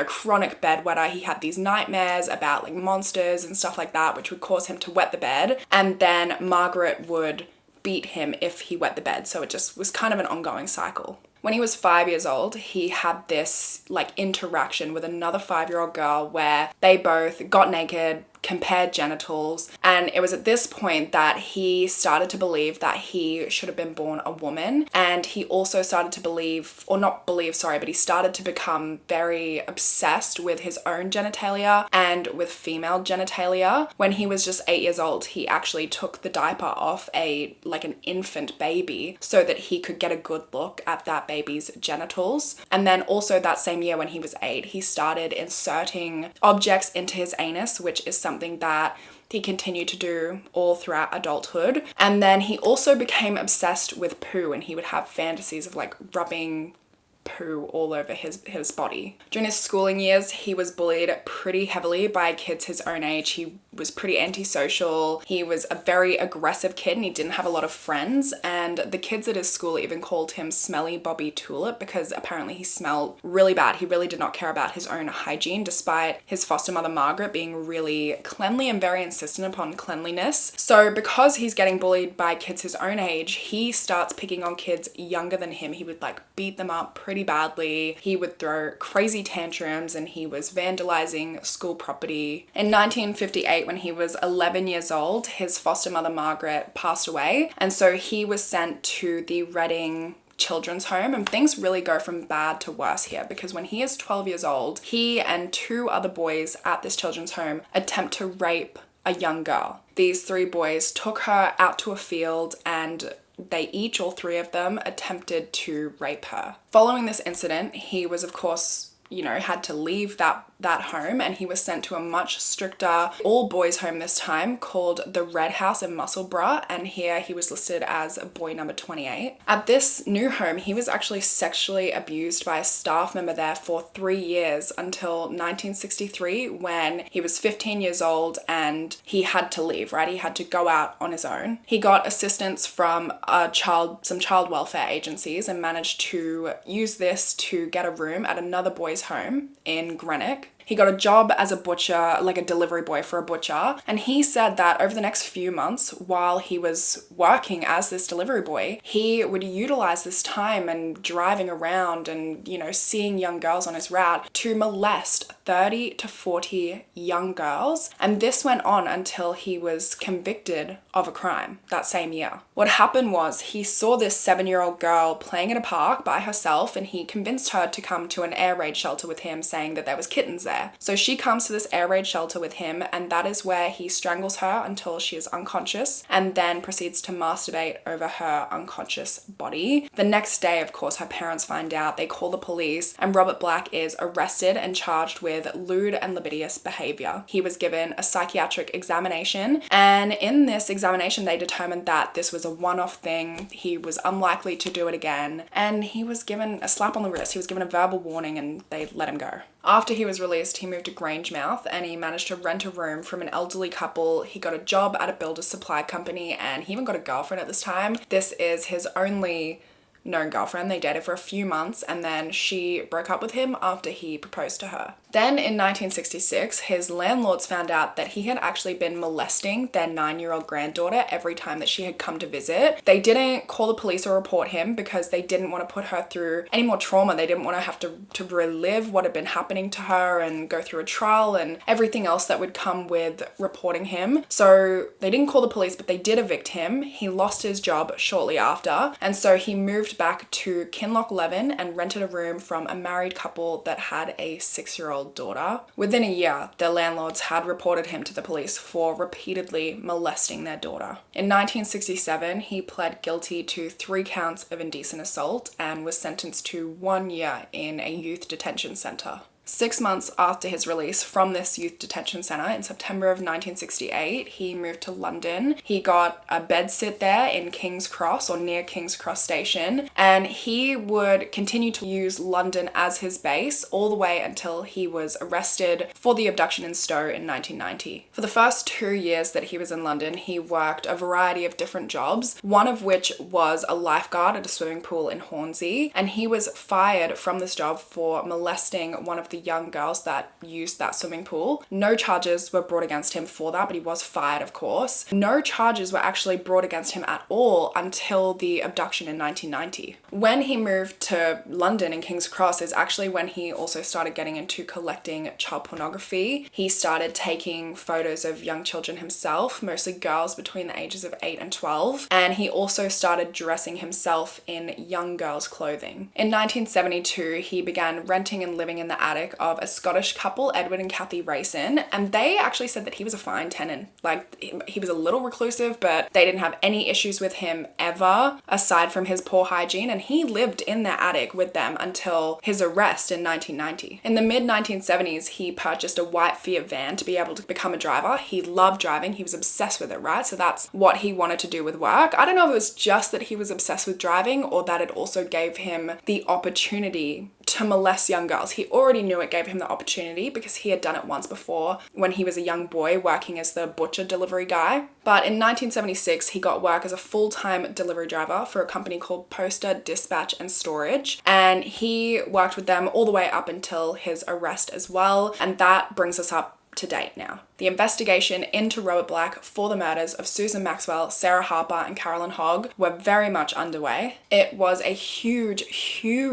chronic bedwetter. He had these nightmares about like monsters and stuff like that, which would cause him to wet the bed, and then Margaret would beat him if he wet the bed, so it just was kind of an ongoing cycle. When he was 5 years old, he had this like interaction with another 5-year-old girl where they both got naked, compared genitals, and it was at this point that he started to believe that he should have been born a woman, and he also started to he started to become very obsessed with his own genitalia and with female genitalia. When he was just 8 years old, he actually took the diaper off an infant baby so that he could get a good look at that baby's genitals. And then also that same year when he was 8, he started inserting objects into his anus, which is something that he continued to do all throughout adulthood. And then he also became obsessed with poo, and he would have fantasies of like rubbing poo all over his body. During his schooling years, he was bullied pretty heavily by kids his own age. He was pretty antisocial. He was a very aggressive kid, and he didn't have a lot of friends, and the kids at his school even called him Smelly Bobby Tulip because apparently he smelled really bad. He really did not care about his own hygiene, despite his foster mother Margaret being really cleanly and very insistent upon cleanliness. So because he's getting bullied by kids his own age, he starts picking on kids younger than him. He would like beat them up pretty badly. He would throw crazy tantrums, and he was vandalizing school property. In 1958, when he was 11 years old, his foster mother Margaret passed away, and so he was sent to the Reading Children's Home, and things really go from bad to worse here, because when he is 12 years old, he and 2 other boys at this children's home attempt to rape a young girl. These 3 boys took her out to a field, and they each, all 3 of them, attempted to rape her. Following this incident, he was, of course, had to leave that home, and he was sent to a much stricter all-boys home this time called the Red House in Musselburgh, and here he was listed as boy number 28. At this new home, he was actually sexually abused by a staff member there for 3 years until 1963, when he was 15 years old and he had to leave, right? He had to go out on his own. He got assistance from some child welfare agencies and managed to use this to get a room at another boys' home in Greenock. He got a job as a butcher, like a delivery boy for a butcher, and he said that over the next few months, while he was working as this delivery boy, he would utilize this time and driving around and, seeing young girls on his route to molest 30 to 40 young girls, and this went on until he was convicted of a crime that same year. What happened was he saw this 7-year-old girl playing in a park by herself, and he convinced her to come to an air raid shelter with him, saying that there was kittens there. there. So she comes to this air raid shelter with him, and that is where he strangles her until she is unconscious and then proceeds to masturbate over her unconscious body. The next day, of course, her parents find out, they call the police, and Robert Black is arrested and charged with lewd and lascivious behavior. He was given a psychiatric examination, and in this examination they determined that this was a one-off thing. He was unlikely to do it again, and he was given a slap on the wrist. He was given a verbal warning and they let him go. After he was released, he moved to Grangemouth and he managed to rent a room from an elderly couple. He got a job at a builder's supply company, and he even got a girlfriend at this time. This is his only known girlfriend. They dated for a few months and then she broke up with him after he proposed to her. Then in 1966, his landlords found out that he had actually been molesting their 9-year-old granddaughter every time that she had come to visit. They didn't call the police or report him because they didn't want to put her through any more trauma. They didn't want to have to relive what had been happening to her and go through a trial and everything else that would come with reporting him. So they didn't call the police, but they did evict him. He lost his job shortly after, and so he moved back to Kinloch Leven and rented a room from a married couple that had a 6-year-old daughter. Within a year, their landlords had reported him to the police for repeatedly molesting their daughter. In 1967, he pled guilty to 3 counts of indecent assault and was sentenced to 1 year in a youth detention centre. 6 months after his release from this youth detention centre in September of 1968, he moved to London. He got a bedsit there in King's Cross, or near King's Cross station, and he would continue to use London as his base all the way until he was arrested for the abduction in Stowe in 1990. For the first 2 years that he was in London, he worked a variety of different jobs, one of which was a lifeguard at a swimming pool in Hornsey, and he was fired from this job for molesting one of the young girls that used that swimming pool. No charges were brought against him for that, but he was fired, of course. No charges were actually brought against him at all until the abduction in 1990. When he moved to London in King's Cross is actually when he also started getting into collecting child pornography. He started taking photos of young children himself, mostly girls between the ages of 8 and 12, and he also started dressing himself in young girls' clothing. In 1972, he began renting and living in the attic of a Scottish couple, Edward and Kathy Rayson, and they actually said that he was a fine tenant. Like, he was a little reclusive, but they didn't have any issues with him ever, aside from his poor hygiene, and he lived in their attic with them until his arrest in 1990. In the mid-1970s, he purchased a white Fiat van to be able to become a driver. He loved driving. He was obsessed with it, right? So that's what he wanted to do with work. I don't know if it was just that he was obsessed with driving or that it also gave him the opportunity to molest young girls. He already knew it gave him the opportunity because he had done it once before when he was a young boy working as the butcher delivery guy. But in 1976, he got work as a full-time delivery driver for a company called Poster, Dispatch and Storage, and he worked with them all the way up until his arrest as well, and that brings us up to date now. The investigation into Robert Black for the murders of Susan Maxwell, Sarah Harper, and Carolyn Hogg were very much underway. It was a huge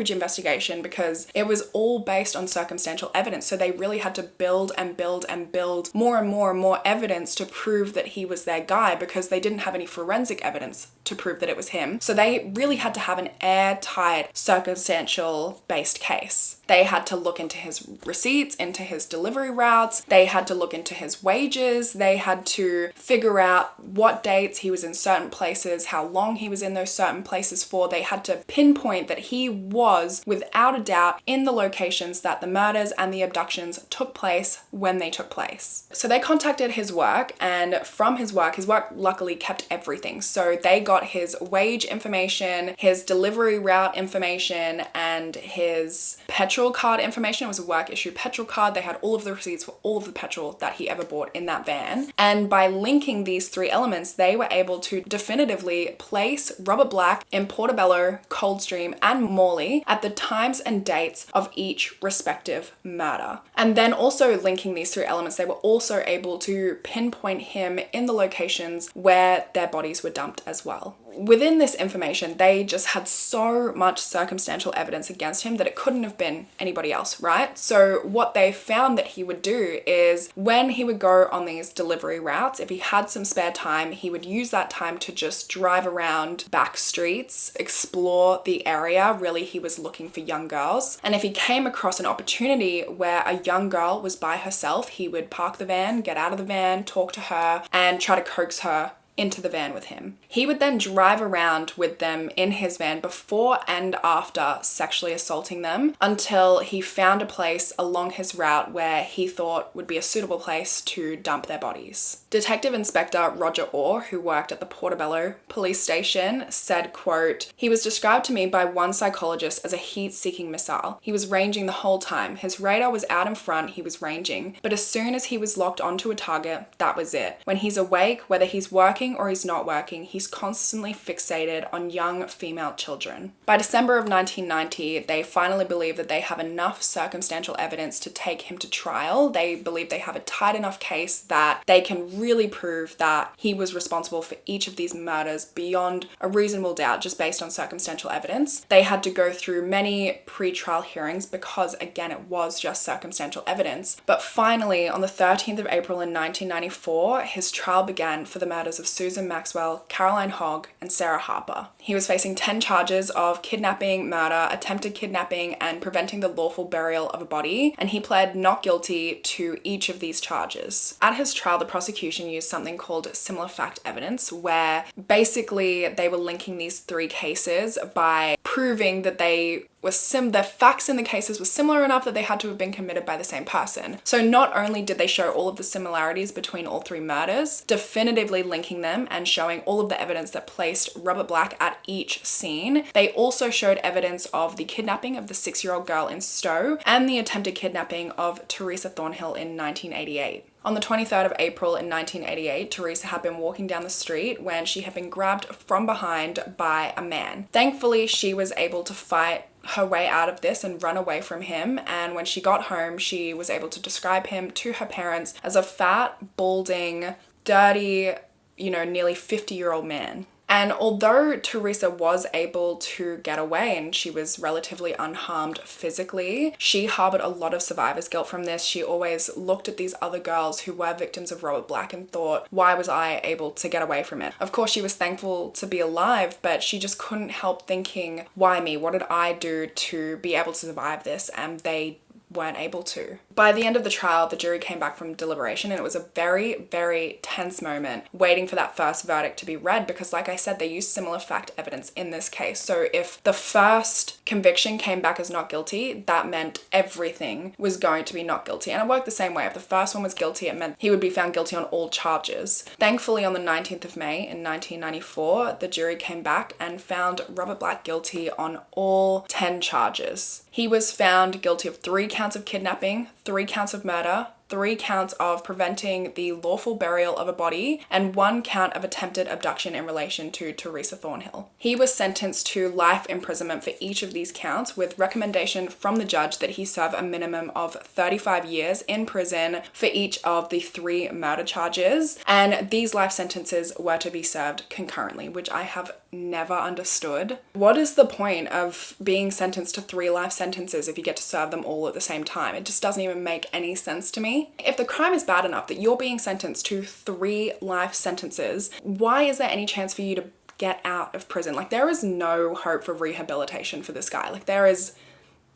investigation because it was all based on circumstantial evidence. So they really had to build and build and build more and more evidence to prove that he was their guy, because they didn't have any forensic evidence to prove that it was him. So they really had to have an airtight, circumstantial based case. They had to look into his receipts, into his delivery routes. They had to look into his wages. They had to figure out what dates he was in certain places, how long he was in those certain places for. They had to pinpoint that he was, without a doubt, in the locations that the murders and the abductions took place when they took place. So they contacted his work, and from his work luckily kept everything. So they got his wage information, his delivery route information, and his petrol card information. It was a work issue petrol card. They had all of the receipts for all of the petrol that he ever bought in that van. And by linking these 3 elements, they were able to definitively place Robert Black in Portobello, Coldstream, and Morley at the times and dates of each respective murder. And then also linking these 3 elements, they were also able to pinpoint him in the locations where their bodies were dumped as well. within this information, they just had so much circumstantial evidence against him that it couldn't have been anybody else, right? So what they found that he would do is when he would go on these delivery routes, if he had some spare time, he would use that time to just drive around back streets, explore the area. Really, he was looking for young girls. And if he came across an opportunity where a young girl was by herself, he would park the van, get out of the van, talk to her, and try to coax her into the van with him. He would then drive around with them in his van before and after sexually assaulting them until he found a place along his route where he thought would be a suitable place to dump their bodies. Detective Inspector Roger Orr, who worked at the Portobello police station, said, quote, "He was described to me by one psychologist as a heat-seeking missile. He was ranging the whole time. His radar was out in front, he was ranging. But as soon as he was locked onto a target, that was it. When he's awake, whether he's working or he's not working, he's constantly fixated on young female children." By December of 1990, they finally believe that they have enough circumstantial evidence to take him to trial. They believe they have a tight enough case that they can really prove that he was responsible for each of these murders beyond a reasonable doubt, just based on circumstantial evidence. They had to go through many pre-trial hearings because, again, it was just circumstantial evidence. But finally, on the 13th of April in 1994, his trial began for the murders of Susan Maxwell, Caroline Hogg, and Sarah Harper. He was facing 10 charges of kidnapping, murder, attempted kidnapping, and preventing the lawful burial of a body, and he pled not guilty to each of these charges. At his trial, the prosecution used something called similar fact evidence, where basically they were linking these three cases by proving that the facts in the cases were similar enough that they had to have been committed by the same person. So not only did they show all of the similarities between all three murders, definitively linking them and showing all of the evidence that placed Robert Black at each scene, they also showed evidence of the kidnapping of the 6-year-old girl in Stowe and the attempted kidnapping of Teresa Thornhill in 1988. On the 23rd of April in 1988, Teresa had been walking down the street when she had been grabbed from behind by a man. Thankfully, she was able to fight her way out of this and run away from him, and when she got home, she was able to describe him to her parents as a fat, balding, dirty, nearly 50-year-old man. And although Teresa was able to get away and she was relatively unharmed physically, she harbored a lot of survivor's guilt from this. She always looked at these other girls who were victims of Robert Black and thought, why was I able to get away from it? Of course, she was thankful to be alive, but she just couldn't help thinking, why me? What did I do to be able to survive this? And they weren't able to. By the end of the trial, the jury came back from deliberation, and it was a very, very tense moment waiting for that first verdict to be read because, like I said, they used similar fact evidence in this case. So if the first conviction came back as not guilty, that meant everything was going to be not guilty. And it worked the same way. If the first one was guilty, it meant he would be found guilty on all charges. Thankfully, on the 19th of May in 1994, the jury came back and found Robert Black guilty on all 10 charges. He was found guilty of 3 counts of kidnapping, 3 counts of murder, 3 counts of preventing the lawful burial of a body, and 1 count of attempted abduction in relation to Teresa Thornhill. He was sentenced to life imprisonment for each of these counts, with recommendation from the judge that he serve a minimum of 35 years in prison for each of the 3 murder charges, and these life sentences were to be served concurrently, which I have never understood. What is the point of being sentenced to 3 life sentences if you get to serve them all at the same time? It just doesn't even make any sense to me. If the crime is bad enough that you're being sentenced to 3 life sentences, why is there any chance for you to get out of prison? Like, there is no hope for rehabilitation for this guy. Like, there is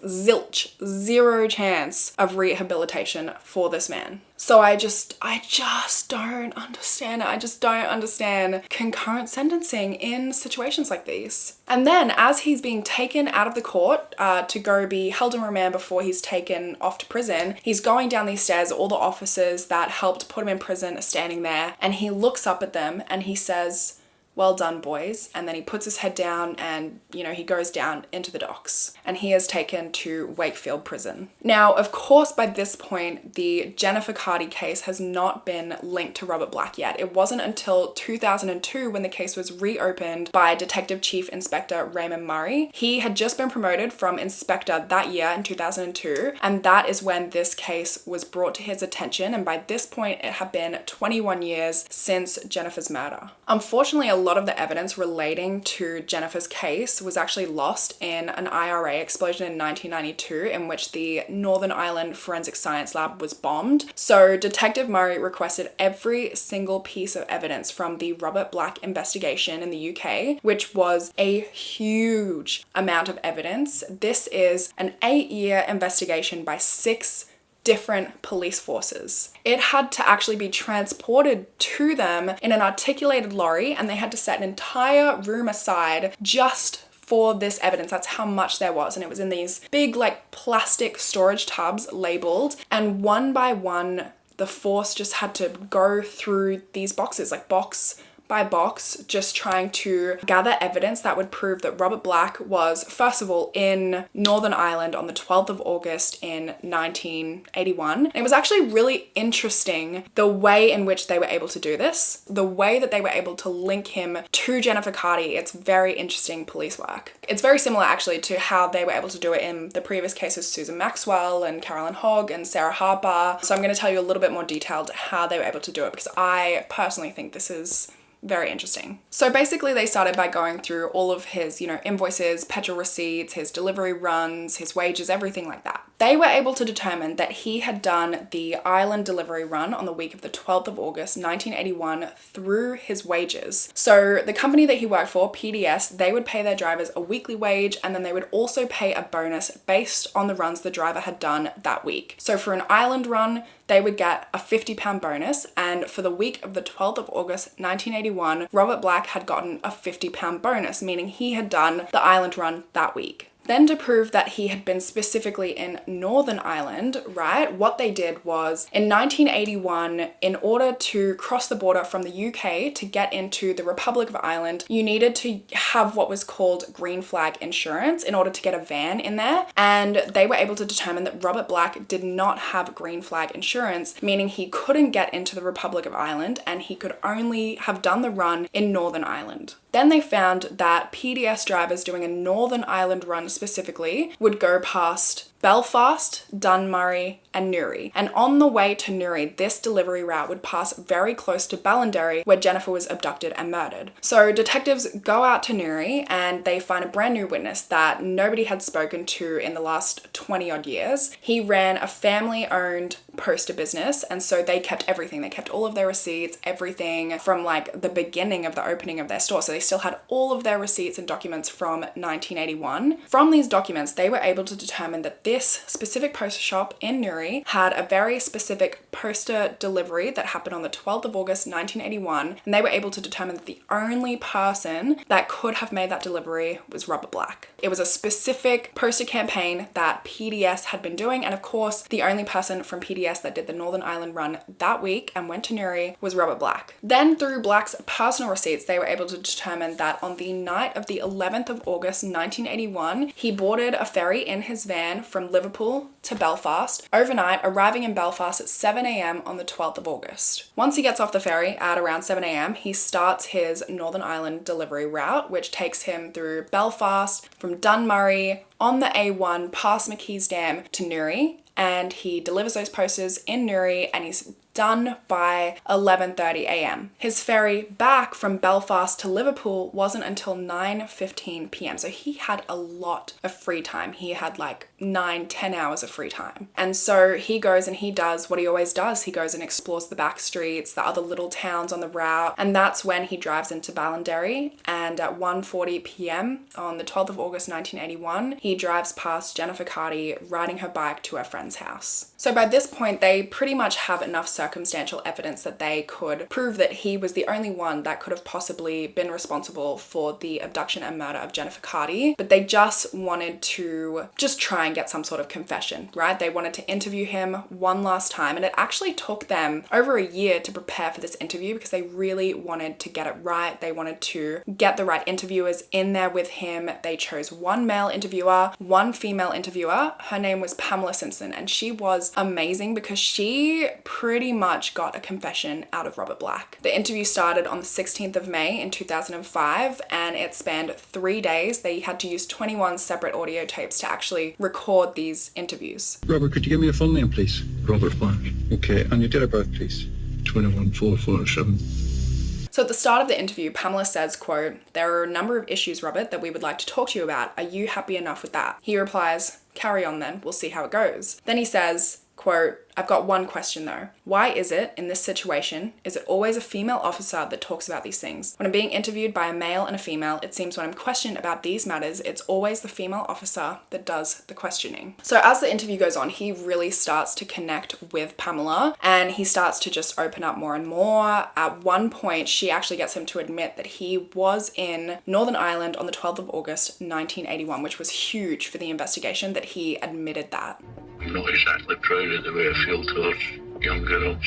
zero chance of rehabilitation for this man. So I just don't understand it. I just don't understand concurrent sentencing in situations like these. And then as he's being taken out of the court to go be held in remand before he's taken off to prison, he's going down these stairs. All the officers that helped put him in prison are standing there, and he looks up at them and he says, "Well done, boys." And then he puts his head down and, he goes down into the docks, and he is taken to Wakefield Prison. Now, of course, by this point, the Jennifer Cardi case has not been linked to Robert Black yet. It wasn't until 2002 when the case was reopened by Detective Chief Inspector Raymond Murray. He had just been promoted from inspector that year in 2002, and that is when this case was brought to his attention, and by this point, it had been 21 years since Jennifer's murder. Unfortunately, a lot of the evidence relating to Jennifer's case was actually lost in an IRA explosion in 1992 in which the Northern Ireland Forensic Science Lab was bombed. So Detective Murray requested every single piece of evidence from the Robert Black investigation in the UK, which was a huge amount of evidence. This is an 8-year investigation by 6 different police forces. It had to actually be transported to them in an articulated lorry, and they had to set an entire room aside just for this evidence. That's how much there was. And it was in these big like plastic storage tubs labeled, and one by one the force just had to go through these boxes, like box by box, just trying to gather evidence that would prove that Robert Black was, first of all, in Northern Ireland on the 12th of August in 1981. And it was actually really interesting the way in which they were able to do this, the way that they were able to link him to Jennifer Cardi. It's very interesting police work. It's very similar actually to how they were able to do it in the previous cases, Susan Maxwell and Carolyn Hogg and Sarah Harper. So I'm going to tell you a little bit more detailed how they were able to do it, because I personally think this is very interesting. So basically they started by going through all of his, invoices, petrol receipts, his delivery runs, his wages, everything like that. They were able to determine that he had done the Ireland delivery run on the week of the 12th of August, 1981 through his wages. So the company that he worked for, PDS, they would pay their drivers a weekly wage, and then they would also pay a bonus based on the runs the driver had done that week. So for an Ireland run, they would get a £50 bonus, and for the week of the 12th of August 1981, Robert Black had gotten a £50 bonus, meaning he had done the Ireland run that week. Then to prove that he had been specifically in Northern Ireland, right, what they did was in 1981, in order to cross the border from the UK to get into the Republic of Ireland, you needed to have what was called green flag insurance in order to get a van in there. And they were able to determine that Robert Black did not have green flag insurance, meaning he couldn't get into the Republic of Ireland, and he could only have done the run in Northern Ireland. Then they found that PDS drivers doing a Northern Ireland run specifically would go past Belfast, Dunmurry, and Newry. And on the way to Newry, this delivery route would pass very close to Ballinderry, where Jennifer was abducted and murdered. So detectives go out to Newry and they find a brand new witness that nobody had spoken to in the last 20 odd years. He ran a family-owned poster business, and so they kept everything. They kept all of their receipts, everything from like the beginning of the opening of their store. So they still had all of their receipts and documents from 1981. From these documents, they were able to determine that this specific poster shop in Newry had a very specific poster delivery that happened on the 12th of August 1981, and they were able to determine that the only person that could have made that delivery was Robert Black. It was a specific poster campaign that PDS had been doing, and of course the only person from PDS that did the Northern Ireland run that week and went to Newry was Robert Black. Then through Black's personal receipts, they were able to determine that on the night of the 11th of August 1981, he boarded a ferry in his van from Liverpool to Belfast overnight, arriving in Belfast at 7 a.m. on the 12th of August. Once he gets off the ferry at around 7 a.m, he starts his Northern Ireland delivery route, which takes him through Belfast, from Dunmurry, on the A1 past McKees Dam to Newry, and he delivers those posters in Newry, and he's done by 11:30 a.m. His ferry back from Belfast to Liverpool wasn't until 9:15 p.m. So he had a lot of free time. He had like 9-10 hours of free time. And so he goes and he does what he always does. He goes and explores the back streets, the other little towns on the route. And that's when he drives into Ballinderry. And at 1:40 p.m. on the 12th of August 1981, he drives past Jennifer Cardi riding her bike to her friend's house. So by this point, they pretty much have enough circumstantial evidence that they could prove that he was the only one that could have possibly been responsible for the abduction and murder of Jennifer Cardi. But they just wanted to try and get some sort of confession, right? They wanted to interview him one last time, and it actually took them over a year to prepare for this interview because they really wanted to get it right. They wanted to get the right interviewers in there with him. They chose one male interviewer, one female interviewer. Her name was Pamela Simpson, and she was amazing because she pretty much got a confession out of Robert Black. The interview started on the 16th of May in 2005, and it spanned 3 days. They had to use 21 separate audio tapes to actually record these interviews. Robert, could you give me a full name, please? Robert Black. Okay, and your date of birth, please? 21/4/47. So at the start of the interview, Pamela says, quote, "There are a number of issues, Robert, that we would like to talk to you about. Are you happy enough with that?" He replies, "Carry on then, we'll see how it goes." Then he says, quote, "I've got one question though. Why is it, in this situation, is it always a female officer that talks about these things? When I'm being interviewed by a male and a female, it seems when I'm questioned about these matters, it's always the female officer that does the questioning." So as the interview goes on, he really starts to connect with Pamela and he starts to just open up more and more. At one point, she actually gets him to admit that he was in Northern Ireland on the 12th of August, 1981, which was huge for the investigation that he admitted that. I'm not exactly proud of the way I feel towards young girls.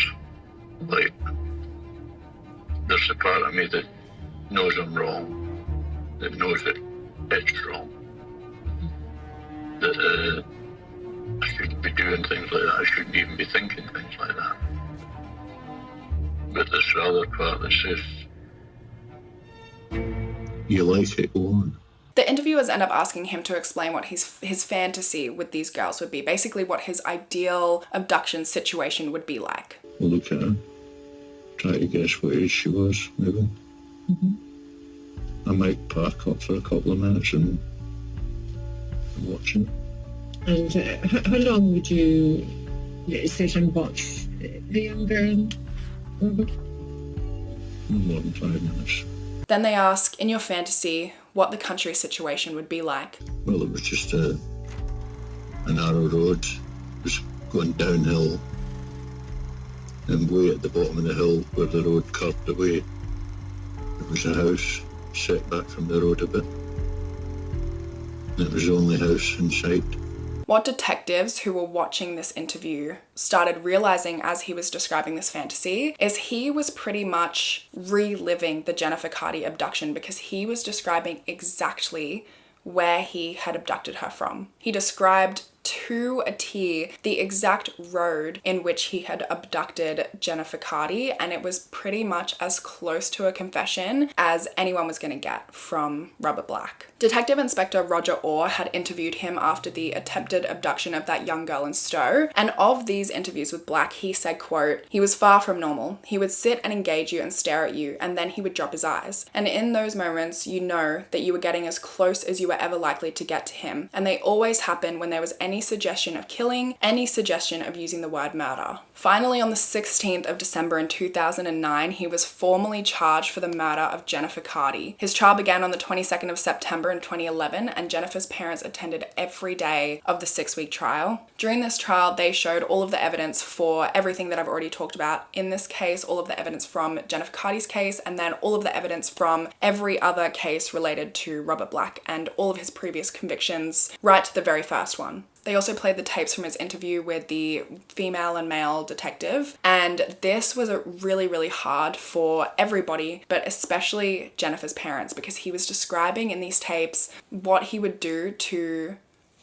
Like, there's a part of me that knows I'm wrong, that knows that it's wrong, that I shouldn't be doing things like that, I shouldn't even be thinking things like that. But there's the other part that says, you like it, go on. The interviewers end up asking him to explain what his fantasy with these girls would be, basically what his ideal abduction situation would be like. We'll look at her, try to guess what age she was, maybe. I might park up for a couple of minutes and watch it. And how long would you sit and watch the young girl, Robert? More than 5 minutes. Then they ask, in your fantasy, what the country situation would be like. Well, it was just a narrow road, just going downhill, and way at the bottom of the hill where the road curved away, there was a house set back from the road a bit. It was the only house in sight. What detectives who were watching this interview started realizing as he was describing this fantasy is he was pretty much reliving the Jennifer Cardi abduction because he was describing exactly where he had abducted her from. He described to a T the exact road in which he had abducted Jennifer Cardi, and it was pretty much as close to a confession as anyone was going to get from Robert Black. Detective Inspector Roger Orr had interviewed him after the attempted abduction of that young girl in Stowe, and of these interviews with Black, he said, quote, "He was far from normal. He would sit and engage you and stare at you, and then he would drop his eyes. And in those moments, you know that you were getting as close as you were ever likely to get to him, and they always happened when there was any suggestion of killing, any suggestion of using the word murder." Finally, on the 16th of December in 2009, he was formally charged for the murder of Jennifer Cardi. His trial began on the 22nd of September in 2011, and Jennifer's parents attended every day of the 6-week trial. During this trial, they showed all of the evidence for everything that I've already talked about in this case, all of the evidence from Jennifer Cardi's case, and then all of the evidence from every other case related to Robert Black and all of his previous convictions, right to the very first one. They also played the tapes from his interview with the female and male detective, and this was really, really hard for everybody, but especially Jennifer's parents, because he was describing in these tapes what he would do to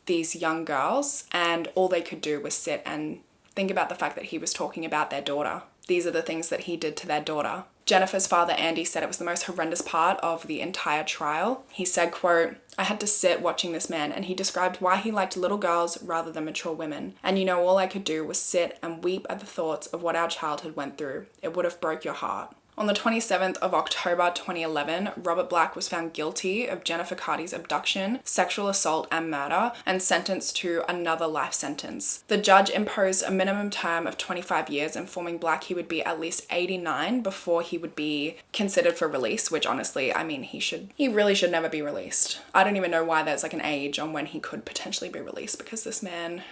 these young girls, and all they could do was sit and think about the fact that he was talking about their daughter. These are the things that he did to their daughter. Jennifer's father, Andy, said it was the most horrendous part of the entire trial. He said, quote, "I had to sit watching this man, and he described why he liked little girls rather than mature women. And you know, all I could do was sit and weep at the thoughts of what our childhood went through. It would have broke your heart." On the 27th of October 2011, Robert Black was found guilty of Jennifer Cardi's abduction, sexual assault, and murder, and sentenced to another life sentence. The judge imposed a minimum term of 25 years, informing Black he would be at least 89 before he would be considered for release, which honestly, I mean, he really should never be released. I don't even know why there's like an age on when he could potentially be released, because this man,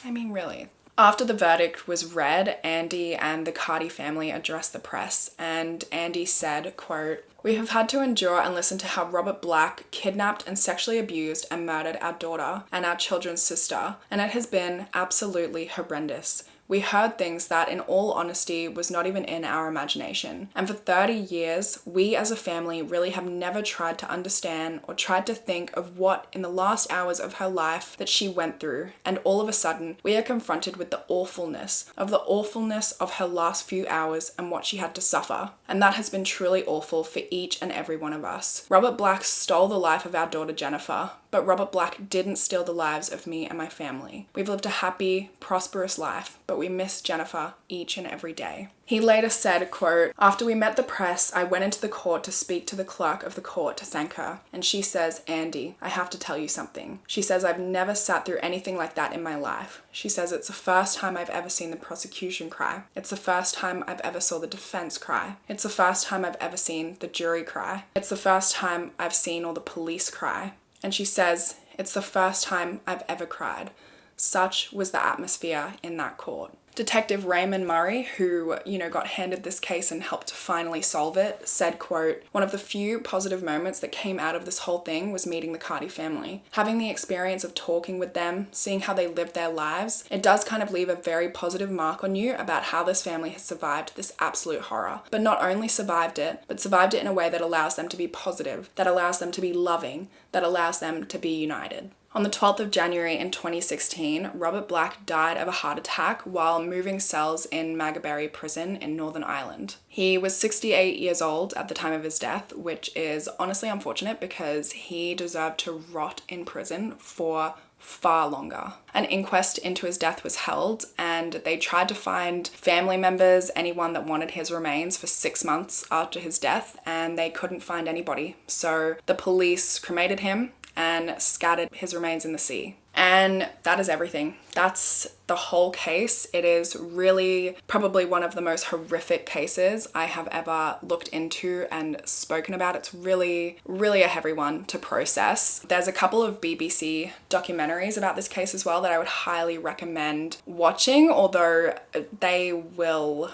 I mean, really. After the verdict was read, Andy and the Cardi family addressed the press, and Andy said, quote, "We have had to endure and listen to how Robert Black kidnapped and sexually abused and murdered our daughter and our children's sister, and it has been absolutely horrendous. We heard things that, in all honesty, was not even in our imagination. And for 30 years, we as a family really have never tried to understand or tried to think of what in the last hours of her life that she went through. And all of a sudden, we are confronted with the awfulness of her last few hours and what she had to suffer. And that has been truly awful for each and every one of us. Robert Black stole the life of our daughter Jennifer, but Robert Black didn't steal the lives of me and my family. We've lived a happy, prosperous life, but we miss Jennifer each and every day. He later said, quote, "After we met the press, I went into the court to speak to the clerk of the court to thank her. And she says, 'Andy, I have to tell you something.' She says, 'I've never sat through anything like that in my life.' She says, 'It's the first time I've ever seen the prosecution cry. It's the first time I've ever saw the defense cry. It's the first time I've ever seen the jury cry. It's the first time I've seen all the police cry.' And she says, 'It's the first time I've ever cried.' Such was the atmosphere in that court." Detective Raymond Murray, who, got handed this case and helped to finally solve it, said, quote, "One of the few positive moments that came out of this whole thing was meeting the Cardi family. Having the experience of talking with them, seeing how they lived their lives, it does kind of leave a very positive mark on you about how this family has survived this absolute horror. But not only survived it, but survived it in a way that allows them to be positive, that allows them to be loving, that allows them to be united." On the 12th of January in 2016, Robert Black died of a heart attack while moving cells in Magaberry Prison in Northern Ireland. He was 68 years old at the time of his death, which is honestly unfortunate because he deserved to rot in prison for far longer. An inquest into his death was held, and they tried to find family members, anyone that wanted his remains, for 6 months after his death, and they couldn't find anybody. So the police cremated him and scattered his remains in the sea. And that is everything. That's the whole case. It is really probably one of the most horrific cases I have ever looked into and spoken about. It's really, really a heavy one to process. There's a couple of BBC documentaries about this case as well that I would highly recommend watching, although they will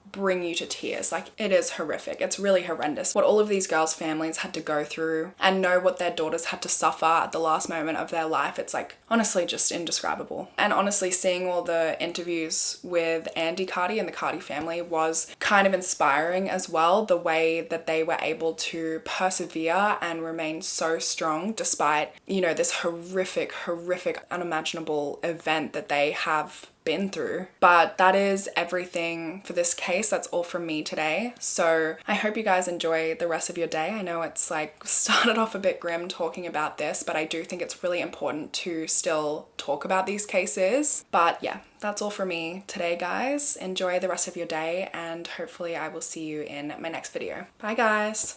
bring you to tears. Like, it is horrific. It's really horrendous what all of these girls' families had to go through and know what their daughters had to suffer at the last moment of their life. It's like honestly just indescribable. And honestly, seeing all the interviews with Andy Cardi and the Cardi family was kind of inspiring as well, the way that they were able to persevere and remain so strong despite, this horrific, unimaginable event that they have been through. But that is everything for this case. That's all from me today. So I hope you guys enjoy the rest of your day. I know it's started off a bit grim talking about this, but I do think it's really important to still talk about these cases. But yeah, that's all for me today, guys. Enjoy the rest of your day, and hopefully I will see you in my next video. Bye, guys.